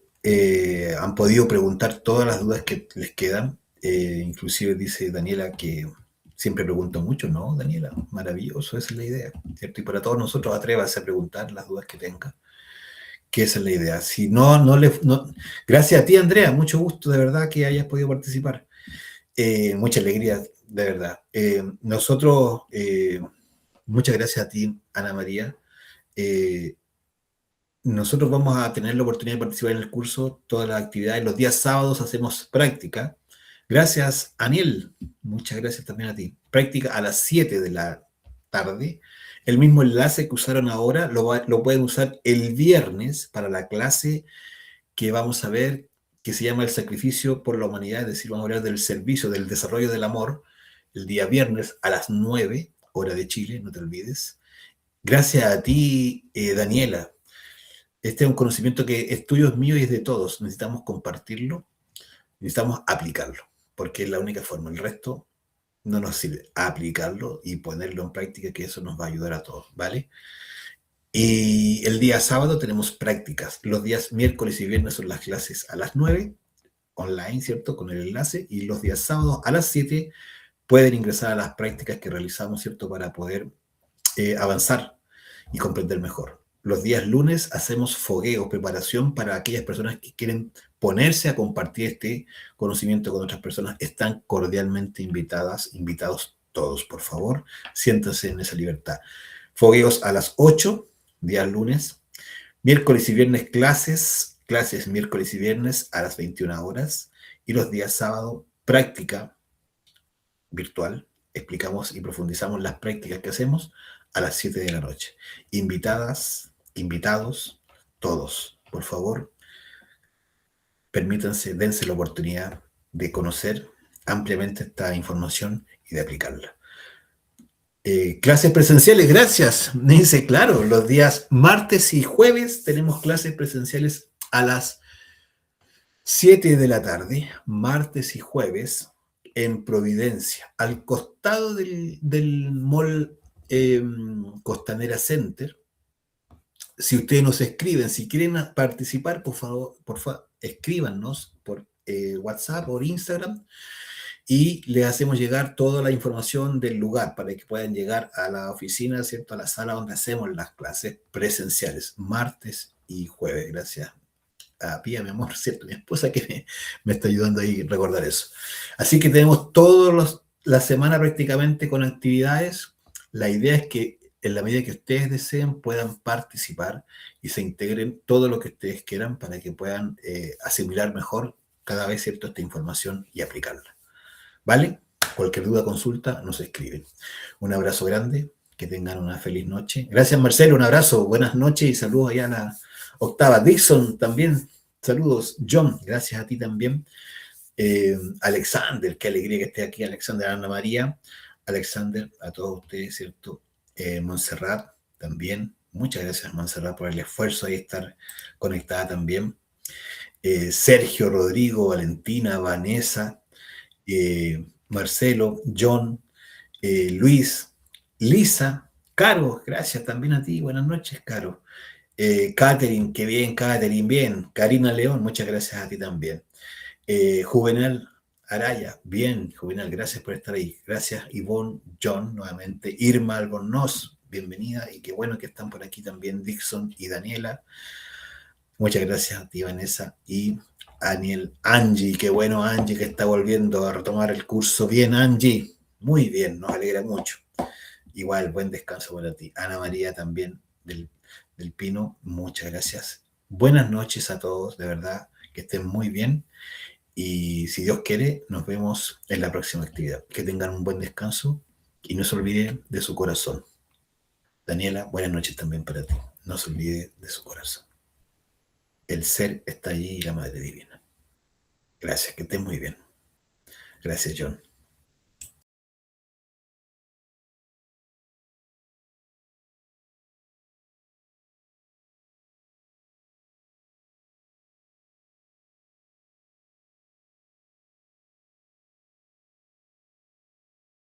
[SPEAKER 2] han podido preguntar todas las dudas que les quedan, inclusive dice Daniela que siempre pregunto mucho, ¿no, Daniela? Maravilloso, esa es la idea, ¿cierto? Y para todos nosotros, atrévase a preguntar las dudas que tenga, que esa es la idea. Si no, gracias a ti, Andrea, mucho gusto de verdad que hayas podido participar. Mucha alegría, de verdad. Muchas gracias a ti, Ana María. Nosotros vamos a tener la oportunidad de participar en el curso, todas las actividades. Los días sábados hacemos práctica. Gracias, Aniel. Muchas gracias también a ti. Práctica a las 7 de la tarde. El mismo enlace que usaron ahora lo pueden usar el viernes para la clase que vamos a ver, que se llama El sacrificio por la humanidad, es decir, vamos a hablar del servicio, del desarrollo del amor, el día viernes a las 9, hora de Chile, no te olvides. Gracias a ti, Daniela. Este es un conocimiento que es tuyo, es mío y es de todos. Necesitamos compartirlo, necesitamos aplicarlo, porque es la única forma. El resto no nos sirve. Aplicarlo y ponerlo en práctica, que eso nos va a ayudar a todos, ¿vale? Y el día sábado tenemos prácticas. Los días miércoles y viernes son las clases a las 9, online, ¿cierto? Con el enlace. Y los días sábados a las 7 pueden ingresar a las prácticas que realizamos, ¿cierto? Para poder avanzar y comprender mejor. Los días lunes hacemos fogueo, preparación para aquellas personas que quieren ponerse a compartir este conocimiento con otras personas. Están cordialmente invitados todos, por favor, siéntanse en esa libertad. Fogueos a las 8, días lunes. Miércoles y viernes clases miércoles y viernes a las 21 horas. Y los días sábado, práctica virtual. Explicamos y profundizamos las prácticas que hacemos a las 7 de la noche. Invitadas, invitados, todos, por favor, permítanse, dense la oportunidad de conocer ampliamente esta información y de aplicarla. Clases presenciales, gracias. Me dice, claro, los días martes y jueves tenemos clases presenciales a las 7 de la tarde, martes y jueves, en Providencia, al costado del mall Costanera Center. Si ustedes nos escriben, si quieren participar, por favor, escríbanos por WhatsApp o Instagram y les hacemos llegar toda la información del lugar para que puedan llegar a la oficina, ¿cierto? A la sala donde hacemos las clases presenciales, martes y jueves. Gracias a Pía, mi amor, ¿cierto? Mi esposa que me está ayudando ahí a recordar eso. Así que tenemos la semana prácticamente con actividades. La idea es que en la medida que ustedes deseen puedan participar y se integren todo lo que ustedes quieran para que puedan asimilar mejor cada vez, ¿cierto?, esta información y aplicarla. ¿Vale? Cualquier duda, consulta, nos escriben. Un abrazo grande, que tengan una feliz noche. Gracias, Marcelo, un abrazo, buenas noches y saludos allá a la octava. Dixon también, saludos. John, gracias a ti también. Alexander, qué alegría que esté aquí, Alexander, Ana María. Alexander, a todos ustedes, ¿cierto? Montserrat también. Muchas gracias, Montserrat, por el esfuerzo de estar conectada también. Sergio, Rodrigo, Valentina, Vanessa, Marcelo, John, Luis, Lisa, Caro, gracias también a ti, buenas noches, Caro. Catherine, qué bien, Catherine, bien. Karina León, muchas gracias a ti también. Juvenal Araya, bien, Juvenal, gracias por estar ahí. Gracias, Ivonne, John, nuevamente. Irma Albornoz, bienvenida y qué bueno que están por aquí también Dixon y Daniela. Muchas gracias a ti, Vanessa, y Aniel, Angie, qué bueno Angie que está volviendo a retomar el curso. Bien, Angie, muy bien, nos alegra mucho. Igual, buen descanso para ti. Ana María también del Pino, muchas gracias. Buenas noches a todos, de verdad, que estén muy bien. Y si Dios quiere, nos vemos en la próxima actividad. Que tengan un buen descanso y no se olviden de su corazón. Daniela, buenas noches también para ti. No se olvide de su corazón. El ser está allí y la Madre Divina. Gracias, que estén muy bien. Gracias, John.